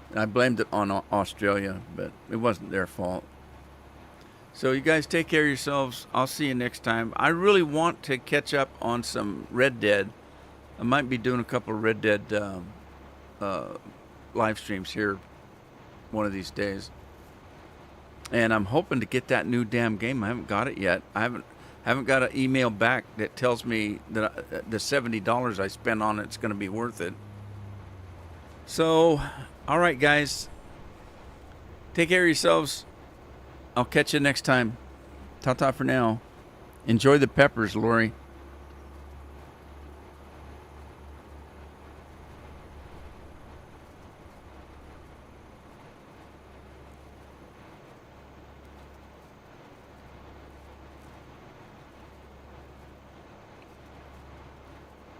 And I blamed it on Australia, but it wasn't their fault. So you guys take care of yourselves. I'll see you next time. I really want to catch up on some Red Dead. I might be doing a couple of Red Dead live streams here one of these days. And I'm hoping to get that new damn game. I haven't got it yet. I haven't got an email back that tells me that the $70 I spent on it's going to be worth it. So, all right, guys. Take care of yourselves. I'll catch you next time. Ta-ta for now. Enjoy the peppers, Lori.